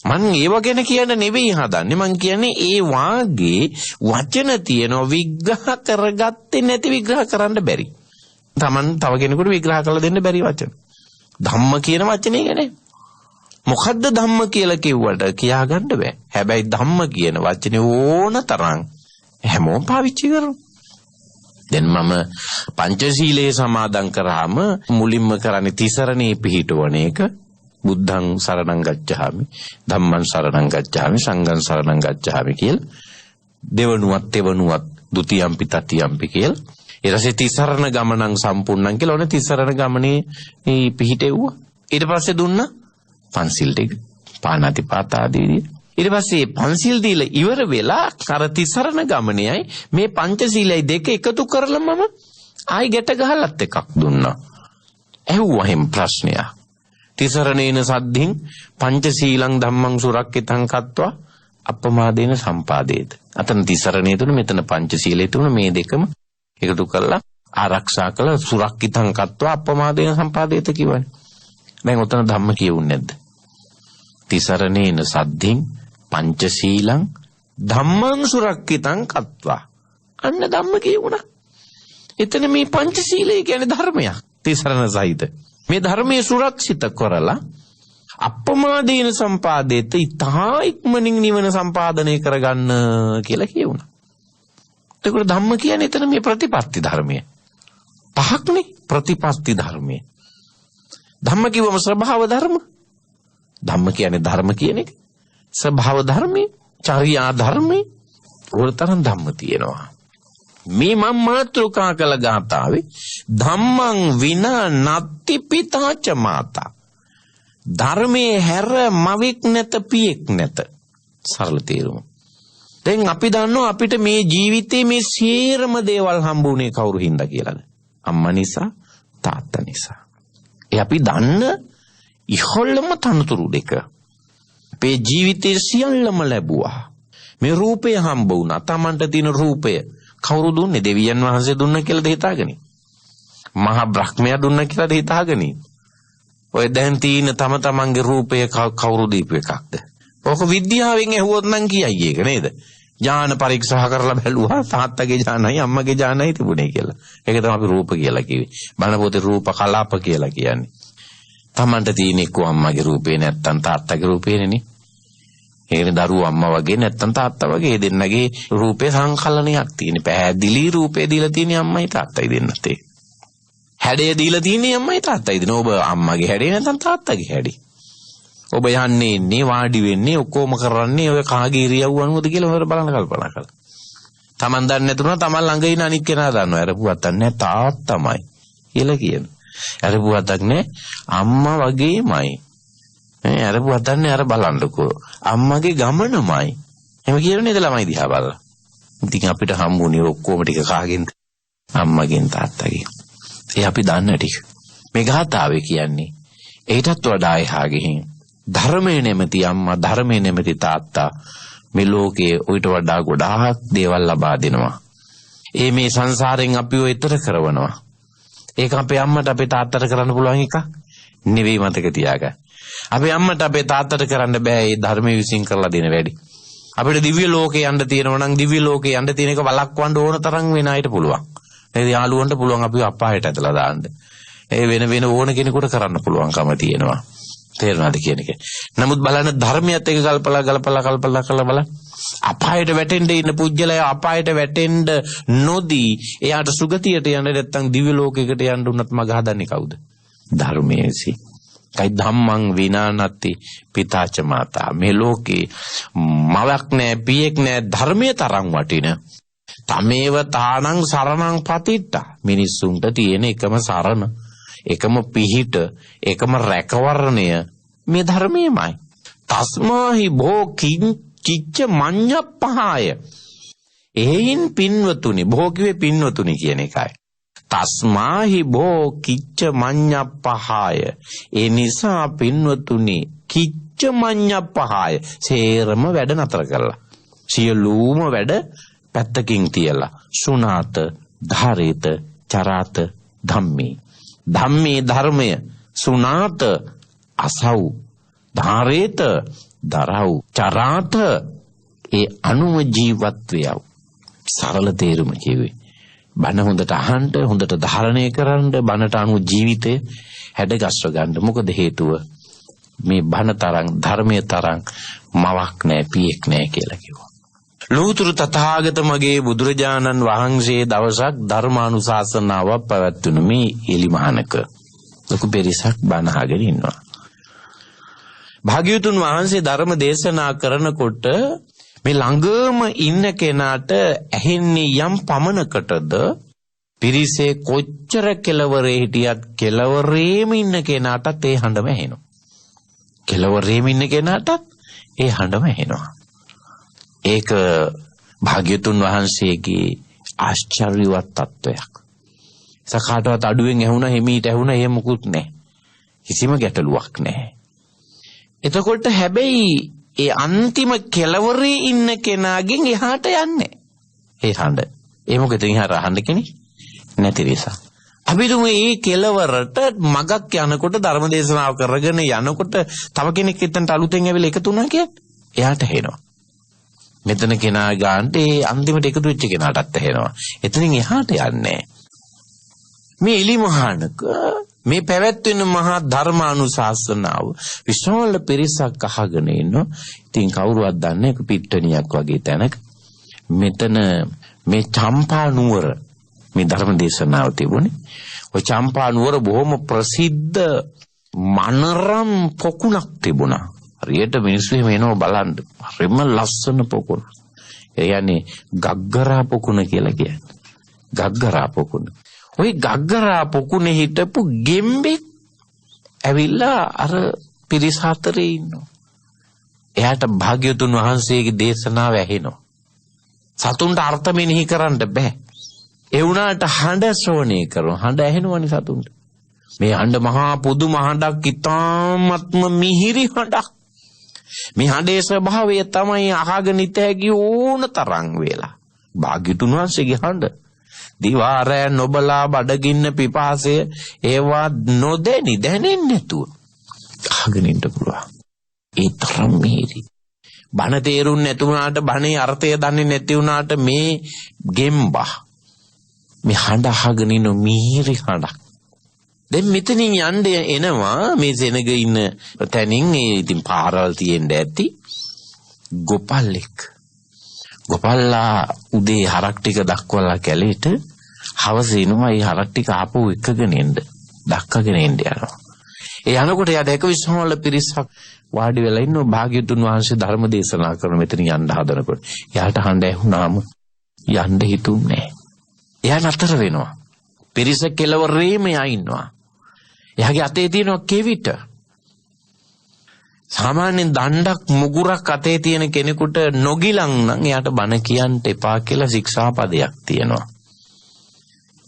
මං ඒව ගැන කියන්න නෙවෙයි හදන්නේ. මං කියන්නේ ඒ වාගේ වචන තියෙන විග්‍රහ කරගත්තේ නැති විග්‍රහ කරන්න බැරි. Taman තව කෙනෙකුට විග්‍රහ කරලා දෙන්න බැරි වචන. ධම්ම කියන වචනේ ගැන. මොකද්ද ධම්ම කියලා කිව්වට කියාගන්න බෑ. හැබැයි ධම්ම කියන වචනේ ඕන තරම් හැමෝම පාවිච්චි කරනවා. දැන් මම පංචශීලයේ සමාදන් කරාම මුලින්ම කරන්නේ තිසරණේ පිහිටවන එක. බුද්ධං සරණං ගච්ඡාමි, ධම්මං සරණං ගච්ඡාමි, සංඝං සරණං ගච්ඡාමි කියලා. දෙවනුවත් තෙවනුවත් ဒ ුතියම්පි තතියම්පි කියලා. ඊට පස්සේ තිසරණ ගමනං සම්පූර්ණං කියලා ඕනේ තිසරණ ගමනේ පිහිටෙව්වා. ඊට පස්සේ දුන්නා පන්සිල් ටික පාණාතිපාතාදී විදියට. ඊට පස්සේ පන්සිල් දීලා ඉවර වෙලා කර තිසරණ ගමනේයි මේ පංචශීලයි දෙක එකතු කරලා මම ආයි ගැට ගහලත් එකක් දුන්නා. ඇහුවා හැම ප්‍රශ්නයක්. තිසරණේන සද්ධින් පංචශීලං ධම්මං සුරක්කිතං කତ୍වා අප්පමාදේන සම්පාදේත. අතන තිසරණේ තුන මෙතන පංචශීලයේ තුන මේ දෙකම එකතු කරලා ආරක්ෂා කළ සුරක්කිතං කତ୍වා අප්පමාදේන සම්පාදේත කියවනේ. දැන් උතන ධම්ම කියුන්නේ නැද්ද? තිසරණේන සද්ධින් පංචශීලං ධම්මං සුරක්කිතං කତ୍වා. අන්න ධම්ම කියුණා. එතන මේ පංචශීලය කියන්නේ ධර්මයක්. තිසරණ සහිත. මේ ධර්මයේ සුරක්ෂිත කරලා අප්පමාදීන සම්පාදේත ඉතා ඉක්මනින් නිවන සම්පාදනය කරගන්න කියලා කියුණා. ඒකට ධම්ම කියන්නේ එතන මේ ප්‍රතිපත්ති ධර්මය. පහක්නේ ප්‍රතිපත්ති ධර්මය. ධම්ම කිව්වම ස්වභාව ධර්ම. ධම්ම කියන්නේ ධර්ම කියන එක. ස්වභාව ධර්මයේ, චර්යා ධර්මයේ වලතරන් ධම්ම තියෙනවා. මේ මම මාතෘකා කළ ගාථාවේ ධම්මං විනා නත්ති පිතාච මාතා. ධර්මයේ හැර මවෙක් නැත පියෙක් නැත. සරල තේරුම. දැන් අපි දන්නවා අපිට මේ ජීවිතේ මේ සියරම දේවල් හම්බුනේ කවුරු හින්දා කියලාද? අම්මා නිසා, තාත්තා නිසා. ඒ අපි දන්න ඉහළම තනතුරු දෙක. අපේ ජීවිතේ සියල්ලම ලැබුවා. මේ රූපය හම්බ වුණා. Tamanට තියෙන රූපය කවුරු දුන්නේ? දෙවියන් වහන්සේ දුන්න කියලාද හිතාගනි? මහා බ්‍රහ්මයා දුන්න කියලාද හිතාගනි? ඔය දැන් තියෙන තම තමන්ගේ රූපය කවුරු දීපු එකක්ද? ඕක විද්‍යාවෙන් ඇහුවොත් නම් කියයි ඒක නේද? ඥාන පරීක්ෂා කරලා බැලුවා තාත්තගේ ඥානයි අම්මගේ ඥානයි තිබුණේ කියලා. ඒක තමයි අපි රූප කියලා කිව්වේ. බණ පොතේ රූප කලාප කියලා කියන්නේ. Tamanට තියෙන එක්ක අම්මගේ රූපේ නැත්තම් තාත්තගේ රූපේනේ. ඒකනේ දරුවෝ අම්මා වගේ නැත්තම් තාත්තා වගේ දෙන්නගේ රූපේ සංකලනයක් තියෙන. පැහැදිලි රූපේ දීලා තියෙන අම්මයි තාත්තයි දෙන්නත් ඒක. හැඩය දීලා තියෙන්නේ අම්මයි තාත්තයි දෙන. ඔබ අම්මගේ හැඩේ නැත්තම් තාත්තගේ හැඩේ. ඔබ යන්නේ ඉන්නේ වාඩි වෙන්නේ ඔක්කොම කරන්නේ ඔය කාගේ ඉරියව්ව අනුවද කියලා හොර බලන්න කල්පනා කරලා. Taman දන්නේ නැතුණා Taman ළඟ ඉන්න අනිත් කෙනා දන්නවා. අරපුවත් නැහැ තාත්තමයි කියලා කියනවා. අරපුවත් නැහැ අම්මා වගේමයි. අරපුවත් නැහැ අර බලන්නකෝ. අම්මගේ ගමනමයි. එහෙම කියන නේද ළමයි දිහා බලලා. ඉතින් අපිට හම්බුනේ ඔක්කොම ටික කාගෙන්ද? අම්මගෙන් තාත්තගෙන්. ඒ අපි දන්න ටික. මේ ගාථාවේ කියන්නේ ඒකටත් වඩා එහා ගිහින් ධර්මයේ නැමැති අම්මා ධර්මයේ නැමැති තාත්තා මේ ලෝකයේ ඊට වඩා ගොඩාක් දේවල් ලබා දෙනවා. ඒ මේ සංසාරයෙන් අපිව ඈතර කරවනවා. ඒක අපේ අම්මට අපේ තාත්තට කරන්න පුළුවන් එකක් නෙවෙයි මතක තියාගන්න. අපේ අම්මට අපේ තාත්තට කරන්න බෑ මේ ධර්මයේ විසින් කරලා දෙන වැඩි. අපිට දිව්‍ය ලෝකේ යන්න තියෙනවා නම් දිව්‍ය ලෝකේ යන්න තියෙන එක වළක්වන්න ඕන තරම් වෙන අයට පුළුවන්. ඒ යාළුවන්ට පුළුවන් අපිව අපායට ඇදලා දාන්න. ඒ වෙන ඕන කෙනෙකුට කරන්න පුළුවන්කම තියෙනවා. තේරුණාද කියන එක. නමුත් බලන්න ධර්මයත් එක්ක ගල්පලා බලන්න. අපායට වැටෙන්න ඉන්න පුජ්‍යලයා අපායට වැටෙන්න නොදී එයාට සුගතියට යන්න නැත්නම් දිව්‍ය ලෝකයකට යන්න උනත් මග හදන්නේ කවුද? ධර්මයේසි. කයි ධම්මං විනානති පිතාච මාතා. මේ ලෝකේ මවක් නැහැ පියෙක් නැහැ ධර්මයේ තරම් වටින තමේව තානං සරණං පතිට්ඨා. මිනිස්සුන්ට තියෙන එකම සරණ, එකම පිහිට, එකම රැකවරණය මේ ධර්මයමයි. තස්මාහි භෝ කිච්ච මඤ්ඤප්පහාය. එයින් පින්වතුනි, භෝ කිව්වේ පින්වතුනි කියන එකයි. තස්මාහි භෝ කිච්ච මඤ්ඤප්පහාය. ඒ නිසා පින්වතුනි කිච්ච මඤ්ඤප්පහාය සේරම වැඩ නතර කළා. සියලුම වැඩ පැත්තකින් තියලා සුණාත ධාරේත චරාත ධම්මේ. ධම්මේ ධර්මය සුණාත අසව් ධාරේත දරව් චරාත ඒ අනුව ජීවත්වය. සරල තේරුම කියවේ බණ හොඳට අහන්න, හොඳට ධාරණය කරන්න, බණට අනුව ජීවිතය හැඩගස්ව ගන්න. මොකද හේතුව මේ බණ තරම් ධර්මයේ තරම් මවක් නැහැ, පියෙක් නැහැ කියලා කිව්වා. ලෝතුරු තථාගත මගේ බුදුරජාණන් වහන්සේ දවසක් ධර්මානුශාසනාවක් පැවැත්වුණු මේ එලිමහනක ලොකු පිරිසක් බණ අහගෙන ඉන්නවා. භාග්‍යවතුන් වහන්සේ ධර්ම දේශනා කරනකොට මේ ළඟම ඉන්න කෙනාට ඇහෙන්නේ යම් පමණකටද පිරිසේ කොච්චර කෙලවරේ හිටියත් කෙලවරේම ඉන්න කෙනාටත් ඒ හඬම ඇහෙනවා. කෙලවරේම ඉන්න කෙනාටත් ඒ හඬම ඇහෙනවා. ඒක භාග්‍යවතුන් වහන්සේගේ ආශ්චර්යවත් තත්වයක්. සකාටවත් අඩුවෙන් ඇහුණා, හිමීට ඇහුණා, එහෙම මුකුත් නැහැ. කිසිම ගැටලුවක් නැහැ. එතකොට හැබැයි ඒ අන්තිම කෙලවරේ ඉන්න කෙනාගෙන් එහාට යන්නේ ඒ හඬ. ඒ මොකද එහාට අහන්න කෙනෙක් නැති නිසා. අපි දුමු මේ කෙලවරට මගක් යනකොට ධර්ම දේශනාව කරගෙන යනකොට තව කෙනෙක් එතනට අලුතෙන් ඇවිල්ලා එකතු වුණා කියන්නේ එයාට ඇහෙනවා. මෙතන කෙනා ගන්නට ඒ අන්තිමට එකතු වෙච්ච කෙනාටත් ඇහෙනවා. එතනින් එහාට යන්නේ මේ එලිමහානක මේ පැවැත්වෙන මහා ධර්මානුශාසනාව විශාල පිරිසක් අහගෙන ඉන්නවා. ඉතින් කවුරුවත් දන්නේ නැහැ පිට්ටනියක් වගේ තැනක මෙතන මේ චම්පා නුවර මේ ධර්ම දේශනාව තිබුණේ. ඔය චම්පා නුවර බොහොම ප්‍රසිද්ධ මනරම් පොකුණක් තිබුණා. හරියට මිනිස්සු එහෙම එනවා බලන්න. හරිම ලස්සන පොකුණ. ඒ කියන්නේ ගග්ගරා පොකුණ කියලා කියන්නේ. ගග්ගරා පොකුණ. ওই ගග්ගරා පොකුණේ හිටපු ගෙම්බෙක් ඇවිල්ලා අර පිරිස අතරේ ඉන්නවා. එයාට භාග්‍යවතුන් වහන්සේගේ දේශනාව ඇහෙනවා. සතුන්ට අර්ථ මෙනෙහි කරන්න බෑ. ඒ වුණාට හඬ ශ්‍රවණය කරනවා. හඬ ඇහෙනවනේ සතුන්ට. මේ හඬ මහා පුදුම හඬක්, ඉතාමත්ම මිහිරි හඬක්. මේ හඬේ ස්වභාවය තමයි අහගෙන ඉත හැකි ඕන තරම් වේලා. භාග්‍යවතුන් වහන්සේගේ හඬ දිවාරෑ නොබලා බඩගින්න පිපාසය ඒවා නොදැනි දැනෙන්නේ නැතුව අහගෙන ඉන්න පුළුවන්. ඒ තරම් මිහිරි. බණ තේරුම් නැති වුණාට, බණේ අර්ථය දන්නේ නැති වුණාට මේ ගෙම්බා මේ හඬ අහගෙන ඉන්න මිහිරි හඬක්. දැන් මෙතනින් යන්න එනවා මේ සෙනග ඉන්න තැනින්. ඉතින් පාරවල් තියෙන්න ඇති ගොපල්ලෙක්. ගොපල්ලා උදේ හරක් ටික දක්වලා කැලේට, හවස එනවා ඒ හරක් ටික ආපහු එකගෙන එන්න, දක්කගෙන එන්න යනවා. ඒ යනකොට යා දැක විශ්වාල පිරිසක් වාඩි වෙලා ඉන්නවා. භාග්‍යවතුන් වහන්සේ ධර්ම දේශනා කරන මෙතන යන්න හදනකොට යාට හඬ ඇහුණාම යන්න හිතුන්නේ නැහැ. එයා නතර වෙනවා. පිරිස කෙලවරේම යා ඉන්නවා. එයාගේ අතේ තියෙනවා කෙවිත. සාමාන්‍යයෙන් දණ්ඩක් මුගුරක් අතේ තියෙන කෙනෙකුට නොගිලන් නම් එයාට බණ කියන්න එපා කියලා ශික්ෂාපදයක් තියෙනවා.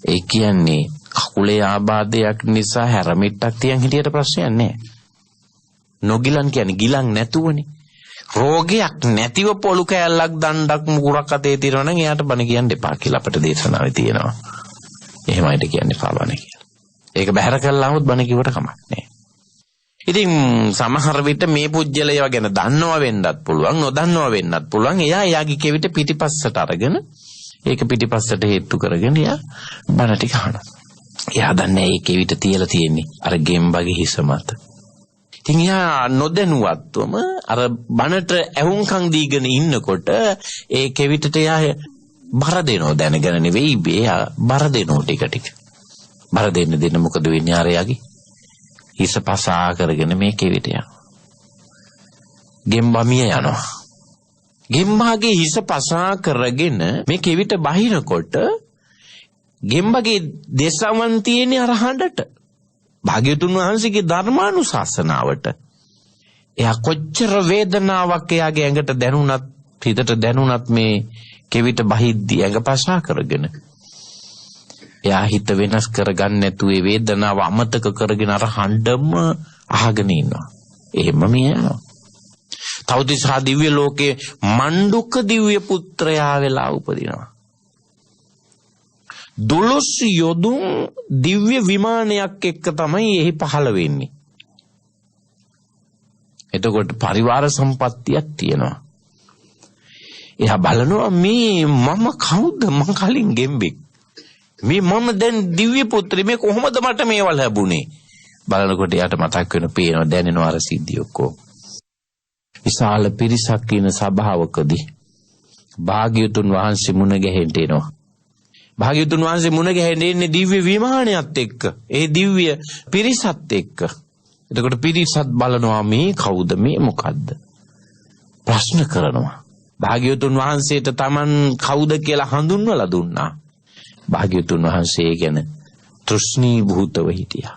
ඒ කියන්නේ කකුලේ ආබාධයක් නිසා හැරමිට්ටක් තියන් හිටියට ප්‍රශ්නයක් නැහැ. නොගිලන් කියන්නේ ගිලන් නැතුවනේ. රෝගයක් නැතිව පොළු කෑල්ලක් දණ්ඩක් මුගුරක් අතේ තියෙනවා නම් එයාට බණ කියන්න එපා කියලා අපිට දේශනාවේ තියෙනවා. එහෙමයිද කියන්නේ පාවන කියලා. ඒක බැහැර කළාමොත් බණ කිව්වට කමක් නැහැ. ඉතින් සමහර විට මේ පුජ්‍යලයව ගැන දන්නවා වෙන්නත් පුළුවන්, නොදන්නවා වෙන්නත් පුළුවන්. එයා එයාගේ කෙවිත පිටිපස්සට අරගෙන ඒක පිටිපස්සට හේතු කරගෙන එයා බණ ටික අහනවා. එයා දන්නේ ඒ කෙවිත තියලා තියෙන්නේ අර ගෙම්බගේ හිස මත. ඉතින් එයා නොදැනුවත්වම අර බණට ඇහුම්කන් දීගෙන ඉන්නකොට ඒ කෙවිතට එයා බර දෙනෝ දැනගෙන නෙවෙයි, එයා බර දෙනෝ ටික ටික. බර දෙන්න මොකද වෙන්නේ? අර එයාගේ හිස පසා කරගෙන මේ කෙවිත යනවා. ගෙම්බා මිය යනවා. ගෙම්බාගේ හිස පසා කරගෙන මේ කෙවිත බහිනකොට ගෙම්බාගේ දෙසවන් තියෙන්නේ අර හඬට. භාග්‍යවතුන් වහන්සේගේ ධර්මානුශාසනාවට. එයා කොච්චර වේදනාවක් එයාගේ ඇඟට දැනුණත් හිතට දැනුණත් මේ කෙවිත බහිද්දී ඇඟ පසා කරගෙන එයා හිත වෙනස් කරගන්න නැතුව ඒ වේදනාව අමතක කරගෙන අර හඬම අහගෙන ඉන්නවා. එහෙම මියනවා. තවතිසා දිව්‍ය ලෝකේ මණ්ඩුක දිව්‍ය පුත්‍රයා වෙලා උපදිනවා. 12 යොදුන් දිව්‍ය විමානයක් එක්ක තමයි එහි පහළ වෙන්නේ. එතකොට පරිවාර සම්පත්තියක් තියෙනවා. එයා බලනවා මේ මම කවුද? මං කලින් ගෙම්බෙක්. මේ මම දැන් දිව්‍ය පුත්‍රය. මේ කොහොමද මට මේවල් ලැබුණේ? බලනකොට එයාට මතක් වෙන පේනවා දැනෙනවා අර සිද්ධිය ඔක්කොම. විශාල පිරිසක් ඉන්න සභාවකදී භාග්‍යවතුන් වහන්සේ මුණ ගැහෙන්න එනවා. භාග්‍යවතුන් වහන්සේ මුණ ගැහෙන්න එන්නේ දිව්‍ය විමානයත් එක්ක. ඒ දිව්‍ය පිරිසත් එක්ක. එතකොට පිරිසත් බලනවා මේ කවුද? මේ මොකද්ද? ප්‍රශ්න කරනවා. භාග්‍යවතුන් වහන්සේට Taman කවුද කියලා හඳුන්වලා දුන්නා. භාග්‍යවතුන් වහන්සේ ගැන තෘෂ්ණී භූතව හිටියා.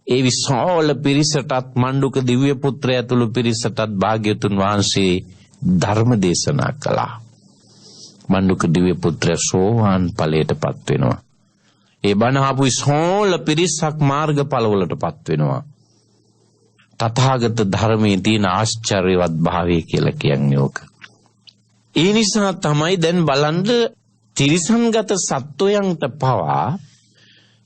ඒ විශාල පිරිසටත් මණ්ඩුක දිව්‍ය පුත්‍රය ඇතුළු පිරිසටත් භාග්‍යවතුන් වහන්සේ ධර්ම දේශනා කළා. මණ්ඩුක දිව්‍ය පුත්‍රය සෝවාන් ඵලයටපත් වෙනවා. ඒ බණ ආපු විශාල පිරිසක් මාර්ගඵලවලටපත් වෙනවා. තථාගත ධර්මයේ තියෙන ආශ්චර්යවත් භාවය කියලා කියන්නේ ඕක. ඒ නිසා තමයි දැන් බලන්න තිරිසන්ගත සත්වයන්ට පවා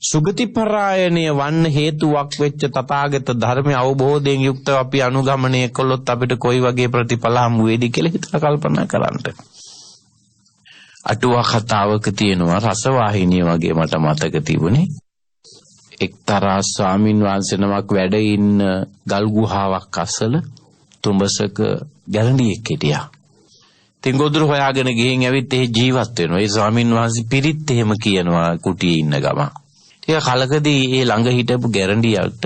සුගති පරායණය වන්න හේතුවක් වෙච්ච තථාගත ධර්මයේ අවබෝධයෙන් යුක්තව අපි අනුගමනය කළොත් අපිට කොයි වගේ ප්‍රතිඵල හමු වේද කියලා හිතලා කල්පනා කරන්න. අටුවා කතාවක තියෙනවා රසවාහිනිය වගේ මට මතක තිබුණේ. එක්තරා ස්වාමින් වහන්සේ නමක් වැඩ ඉන්න ගල් ගුහාවක් අසල තුඹසක ගැරන්ඩියෙක් හිටියා. ඉතින් ගොදුරු හොයාගෙන ගිහින් ඇවිත් ඒ ජීවත් වෙනවා. ඒ ස්වාමින් වහන්සේ පිරිත් එහෙම කියනවා කුටියේ ඉන්න ගම. ටික කලකදී ඒ ළඟ හිටපු ගැරන්ඩියට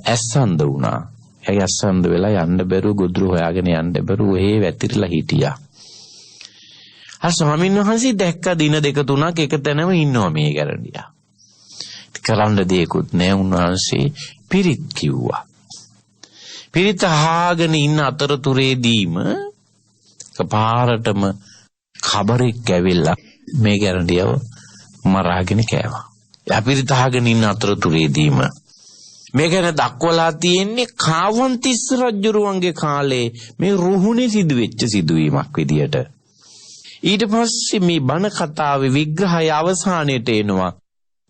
ඇස්සන්ද වුණා. එයා ඇස්සන්ද වෙලා යන්න බැරුව ගොදුරු හොයාගෙන යන්න බැරුව ඒ වැතිරිලා හිටියා. අර ස්වාමින් වහන්සේ දැක්ක දින දෙක තුනක් එක තැනම ඉන්නවා මේ ගැරන්ඩියා. කරන්න දෙයක්වත් නැහැ. උන්වහන්සේ පිරිත් කිව්වා. පිරිත් අහගෙන ඉන්න අතරතුරේදීම කපාරටම කබරෙක් ඇවිල්ලා මේ ගැරන්ඩියව මරාගෙන කෑවා. එයා පිරිත් අහගෙන ඉන්න අතරතුරේදීම මේ ගැන දක්වලා තියෙන්නේ කාවන්තිස්ස රජුරුවන්ගේ කාලේ මේ රුහුණේ සිදුවෙච්ච සිදුවීමක් විදියට. ඊට පස්සේ මේ බණ කතාවේ විග්‍රහය අවසානයේට එනවා.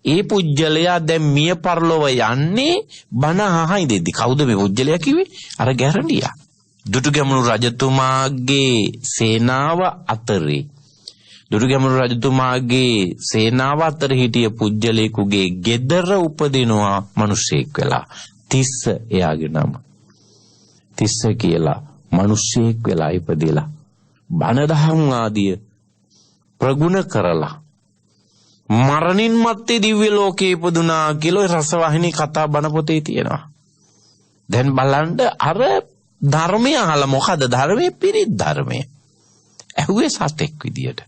ඒ පුජ්‍යලයා දැන් මිය පරලොව යන්නේ බණ අහයි දෙද්දි. කවුද මේ පුජ්‍යලයා කිව්වේ? අර ගැරන්ඩියා. දුටුගැමුණු රජතුමාගේ සේනාව අතරේ අතර හිටිය පුජ්‍යලේකුගේ ගෙදර උපදිනවා මිනිසෙක් වෙලා. තිස්ස එයාගේ නම. තිස්ස කියලා මිනිසෙක් වෙලා ඉපදිලා බණ දහම් ආදිය ප්‍රගුණ කරලා මරණින් මත්තේ දිව්‍ය ලෝකේ ඉපදුනා කියලා රසවාහිනී කතා බණ පොතේ තියෙනවා. දැන් බලන්න අර ධර්මය අහලා මොකද ධර්මයේ පිරිත් ධර්මය. ඇහුවේ සතෙක් විදියට.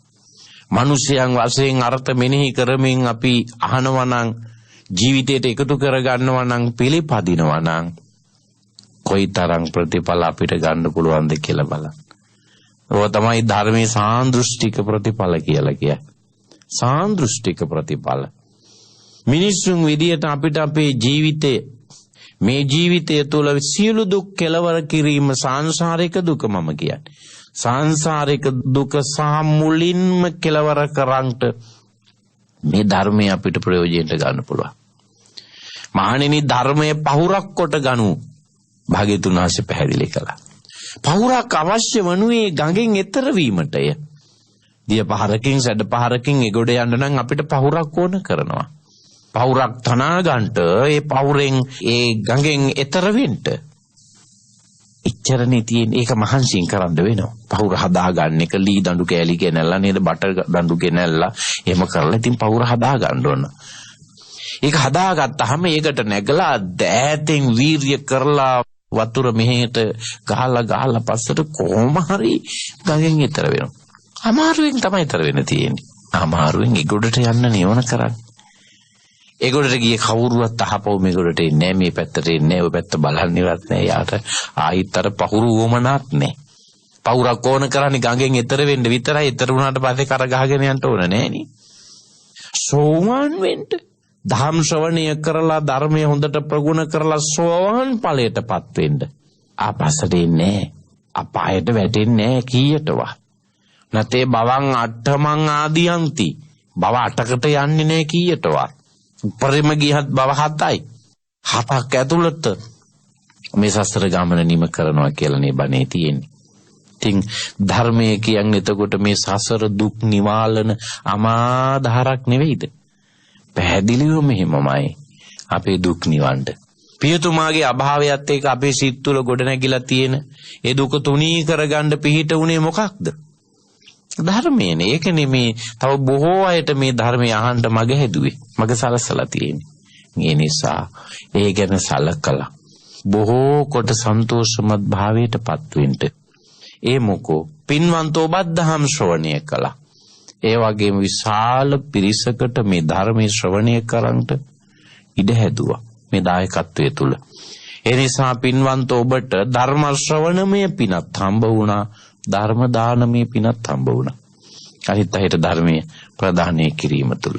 මිනිසයන් වශයෙන් අර්ථ මෙනෙහි කරමින් අපි අහනවා නම් ජීවිතයට එකතු කරගන්නවා නම් පිළිපදිනවා නම් කොයිතරම් ප්‍රතිඵල අපිට ගන්න පුළුවන්ද කියලා බලන්න. ඔය තමයි ධර්මයේ සාන්දෘෂ්ටික ප්‍රතිඵල කියලා කියන්නේ. සාන්දෘෂ්ටික ප්‍රතිඵල. මිනිසුන් විදියට අපිට අපේ ජීවිතේ මේ ජීවිතය තුළ සියලු දුක් කෙලවර කිරීම සංසාරික දුක මම කියන්නේ. සංසාරික දුක සාමුලින්ම කෙලවර කරන්ට මේ ධර්මය අපිට ප්‍රයෝජනට ගන්න පුළුවන්. මහණෙනි ධර්මයේ පහුරක් කොට ගනු භාග්‍යතුන් වහන්සේ පැහැදිලි කළා. පහුරක් අවශ්‍ය වනුයේ ගඟෙන් එතර වීමටය. දිය පහරකින් සැඩ පහරකින් එගොඩ යන්න නම් අපිට පහුරක් ඕන කරනවා. පහුරක් තනා ගන්නට ඒ පහුරෙන් ඒ ගඟෙන් එතර වෙන්න ඉච්චරනේ තියෙන. ඒක මහන්සියෙන් කරන්න වෙනවා. පහුර හදාගන්න එක ලී දඬු කෑලි ගෙනල්ලා නේද බටර් දඬු ගෙනල්ලා එහෙම කරලා ඉතින් පහුර හදා ගන්න ඕන. ඒක හදාගත්තාම ඒකට නැගලා දෑතෙන් වීර්ය කරලා වතුර මෙහෙට ගහලා පස්සට කොහොම හරි ගඟෙන් එතර වෙනවා. අමාරුවෙන් තමයි එතර වෙන්න තියෙන්නේ. අමාරුවෙන් ඒගොඩට යන්න නියමන කරන්නේ. ඒගොල්ලට ගියේ කවුරුවත් අහපව මේගොල්ලට එන්නේ මේ පැත්තට එන්නේ ඔය පැත්ත බලන්නේවත් නැහැ. යාට ආයිත් අර පහුරු වමනක් නැහැ. පවුරක් ඕන කරන්නේ ගඟෙන් එතර වෙන්න විතරයි. එතර වුණාට පස්සේ කර ගහගෙන යන්න ඕන නෑනේ. සෝවාන් වෙන්න ධම් ශ්‍රවණය කරලා ධර්මය හොඳට ප්‍රගුණ කරලා සෝවාන් ඵලයටපත් වෙන්න. ආපස්සට එන්නේ අපායට වැටෙන්නේ නැහැ කීයටවත්. නැතේ බවං අට්ඨමං ආදියන්ති. බව 8කට යන්නේ නැහැ කීයටවත්. උපරිම ගියත් බව 7යි. 7ක් ඇතුළත මේ සසර ගමන නිම කරනවා කියලා නේ බණේ තියෙන්නේ. ඉතින් ධර්මයේ කියන්නේ එතකොට මේ සසර දුක් නිවාලන අමාධාරක් නෙවෙයිද? පැහැදිලිවම එහෙමමයි අපේ දුක් නිවන්න. පියතුමාගේ අභාවයත් එක්ක අපේ සිත් තුළ ගොඩනැගිලා තියෙන ඒ දුක තුනී කරගන්න පිහිට උනේ මොකක්ද? ධර්මයනේ. ඒකනේ මේ තව බොහෝ අයට මේ ධර්මය අහන්න මග හැදුවේ. මග සලසලා තියෙන්නේ. ඒ නිසා ඒ ගැන සලකලා බොහෝ කොට සන්තෝෂමත් භාවයටපත් වෙන්න. ඒ මොකෝ පින්වන්තෝ බද්ධහම් ශ්‍රවණය කළා. ඒ වගේම විශාල පිරිසකට මේ ධර්මයේ ශ්‍රවණය කරන්ට ඉඩ හැදුවා මේ දායකත්වයේ තුල. ඒ නිසා පින්වන්තෝ ඔබට ධර්ම ශ්‍රවණමය පිනත් හම්බ වුණා. ධර්ම දානමය පිනත් හම්බ වුණා. අනිත් අයට ධර්මයේ ප්‍රදානය කිරීම තුල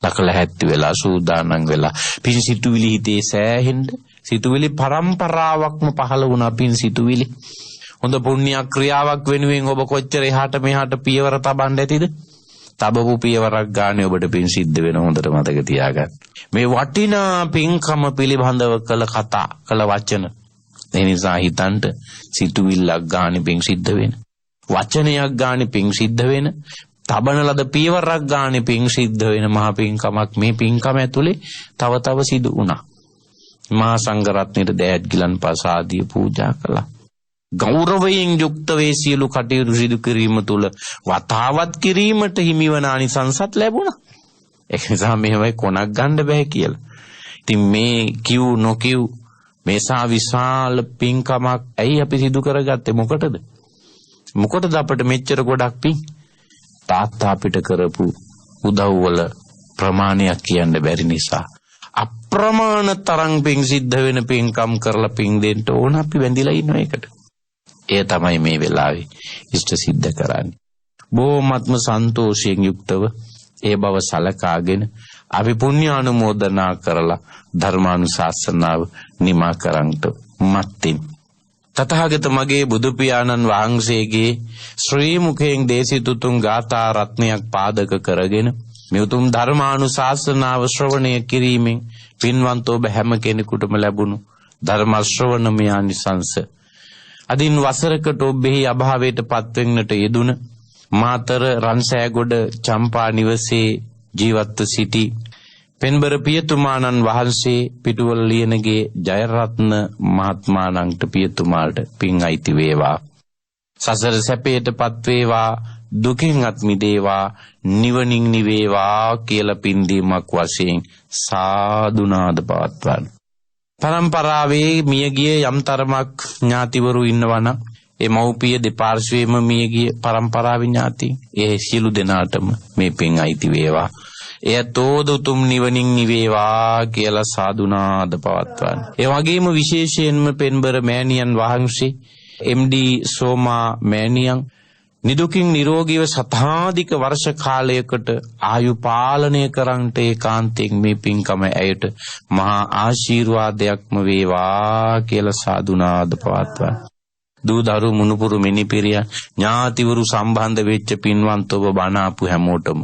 දකලා හැත්ති වෙලා සූදානම් වෙලා පින් සිතුවිලි හිතේ සෑහෙන්න සිතුවිලි පරම්පරාවක්ම පහළ වුණා. පින් සිතුවිලි හොඳ පුණ්‍ය ක්‍රියාවක් වෙනුවෙන් ඔබ කොච්චර එහාට මෙහාට පියවර තබන්න ඇතිද? තබපු පියවරක් ගානේ ඔබට පින් සිද්ධ වෙන හොඳට මතක තියාගන්න. මේ වටිනා පින්කම පිළිබඳව කළ කතා කළ වචන. ඒ නිසා හිතන්ට සිතුවිල්ලක් ගානේ පින් සිද්ධ වෙන. වචනයක් ගානේ පින් සිද්ධ වෙන. තබන ලද පියවරක් ගානේ පින් සිද්ධ වෙන මහා පින්කමක් මේ පින්කම ඇතුලේ තව සිදු වුණා. මහා සංඝ රත්නයේ දෑත් ගිලන් පාසාදිය පූජා කළා. ගෞරවයෙන් යුක්ත වේ සියලු කටයුතු සිදු කිරීම තුළ වතාවත් කිරීමට හිමිවන ආනිසංසත් ලැබුණා. ඒක නිසා මේවයි කොනක් ගන්න බෑ කියලා. ඉතින් මේ කිව් නොකිව් මේසා විශාල පින්කමක් ඇයි අපි සිදු කරගත්තේ? මොකටද? මොකටද අපිට මෙච්චර ගොඩක් පින්? තාත්තා අපිට කරපු උදව්වල ප්‍රමාණයක් කියන්න බැරි නිසා අප්‍රමාණ තරම් පින් සිද්ධ වෙන පින්කම් කරලා පින් දෙන්න ඕන අපි වැඳිලා ඉන්න එකට. ඒ තමයි මේ වෙලාවේ ඉෂ්ට සිද්ධ කරන්නේ. බොහොමත්ම සන්තෝෂයෙන් යුක්තව ඒ බව සලකාගෙන අපි පුණ්‍ය අනුමෝදනා කරලා ධර්මානුශාසනාව නිමා කරන්ට මත්තින් තථාගත මගේ බුදු පියාණන් වහන්සේගේ ශ්‍රී මුඛයෙන් දේශිත උතුම් ගාථා රත්නයක් පාදක කරගෙන මේ උතුම් ධර්මානුශාසනාව ශ්‍රවණය කිරීමෙන් පින්වන්ත ඔබ හැම කෙනෙකුටම ලැබුණු ධර්ම ශ්‍රවණමය ආනිසංස අදින් වසරකට ඔබෙහි අභාවයට පත්වෙන්නට යෙදුන මාතර රන්සෑගොඩ චම්පා නිවසේ ජීවත්ව සිටි පෙන්බර පියතුමාණන් වහන්සේ පිටුවල ලියනගේ ජයරත්න මහත්මාණන්ට පියතුමාට පින් අයිති වේවා. සසර සැපයටපත් වේවා, දුකින් අත් මිදේවා, නිවනින් නිවේවා කියලා පින් දීමක් වශයෙන් සාදුනාද පවත්වන්න. පරම්පරාවේ මියගිය යම් තරමක් ඥාතිවරු ඉන්නවා නම් ඒ මව්පිය දෙපාර්ශ්වයේම මියගිය පරම්පරාවේ ඥාති ඒ සියලු දෙනාටම මේ පින් අයිති වේවා. එයතෝද උතුම් නිවනින් නිවේවා කියලා සාදුනාද පවත්වන්න. ඒ වගේම විශේෂයෙන්ම පෙන්බර මෑණියන් වහන්සේ MD සෝමා මෑණියන් නිදුකින් නිරෝගීව සතාධික වර්ෂ කාලයකට ආයු පාලනය කරන්ට ඒකාන්තයෙන් මේ පින්කම ඇයට මහා ආශිර්වාදයක්ම වේවා කියලා සාදුනාද පවත්වන්න. දූ දරු මුණුපුරු මිනිපිරිය ඥාතිවරු සම්බන්ධ වෙච්ච පින්වන්ත ඔබ බණ ආපු හැමෝටම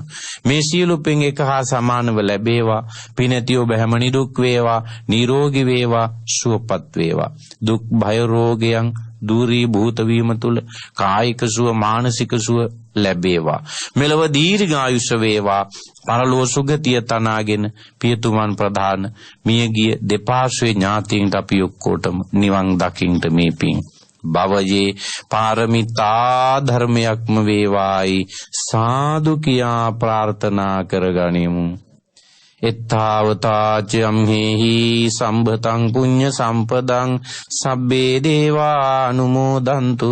මේ සියලු පින් එක හා සමානව ලැබේවා. පිනැති ඔබ හැම නිදුක් වේවා, නිරෝගී වේවා, සුවපත් වේවා. දුක් භය රෝගයන් දුරී භූත වීම තුල කායික සුව මානසික සුව ලැබේවා. මෙලව දීර්ඝායුෂ වේවා. පරලෝක සුගතිය තනාගෙන පියතුමන් ප්‍රධාන මියගිය දෙපාර්ශ්වයේ ඥාතීන්ට අපි ඔක්කොටම නිවන් දකින්ට මේ පින් භවයේ පාරමිතා ධර්මයක්ම වේවායි සාදු කියා ප්‍රාර්ථනා කරගනිමු. එත්තාවතාච අම්හෙහි සම්භතං පුඤ්ඤ සම්පදං සබ්බේ දේවා අනුමෝදන්තු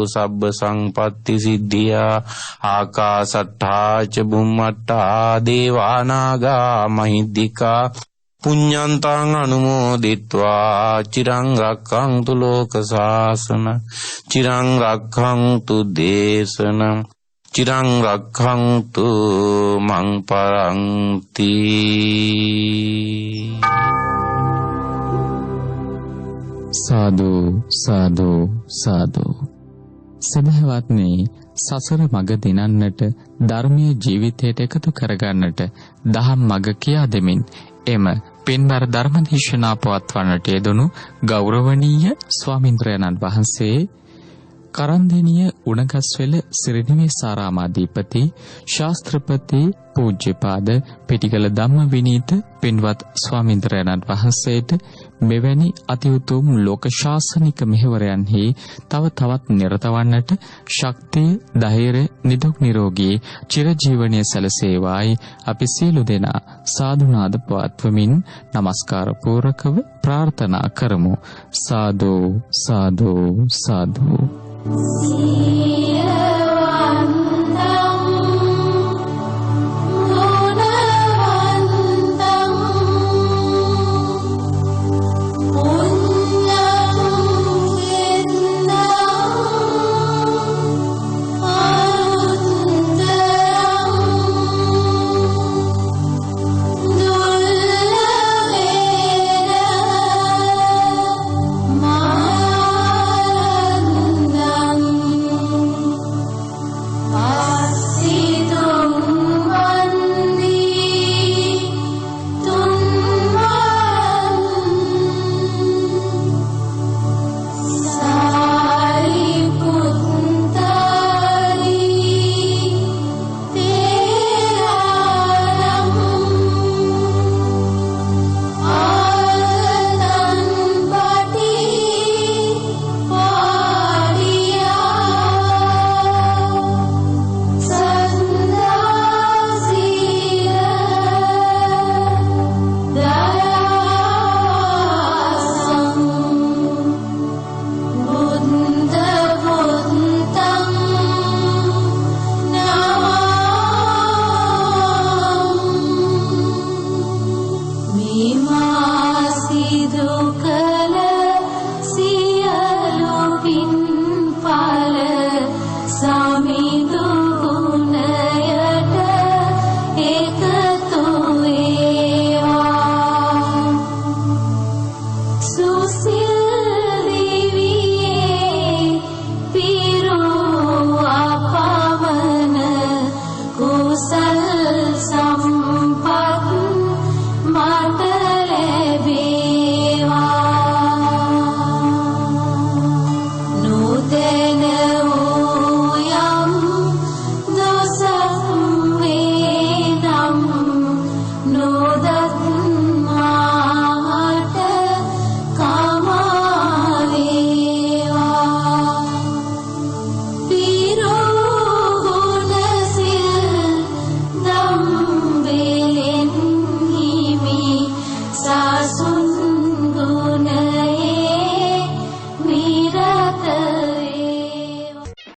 සබ්බ සංපත්ති සිද්ධියා ආකාසට්ඨා ච බුම්මට්ඨා දේවානාගා මහිද්దికා පුඤ්ඤන්තං අනුමෝදිත්වා චිරං රක්ඛන්තු ලෝක සාසන චිරං රක්ඛන්තු දේශනං චිරං රක්ඛන්තු මං පරන්ති. සාදු සාදු සාදු. සදහවත්නි, සසර මඟ දිනන්නට, ධර්මීය ජීවිතයට එකතු කරගන්නට දහම් මඟ කියා දෙමින් එම පින්බර ධර්මදේශනා පවත්වන්නට යෙදුණු ගෞරවනීය ස්වාමින්ද්‍රයන්න් වහන්සේ කරන්දෙනිය උණගස්වැල සිරිනිවේසාරාමාධිපති ශාස්ත්‍රපති පූජ්‍යපාද පිටිකල ධම්මවිනීත පින්වත් ස්වාමින්ද්‍රයන්න් වහන්සේට මෙවැනි අති උතුම් ලෝක ශාසනික මෙහෙවරයන්හි තව තවත් නිරත වන්නට ශක්තිය, ධෛර්ය, නිදුක් නිරෝගී චිරජීවනයේ සැලසේවායි අපි සියලු දෙනා සාදුනාද පවත්වමින් নমස්කාර පූර්වකව ප්‍රාර්ථනා කරමු. සාදු සාදු සාදු. Yeah.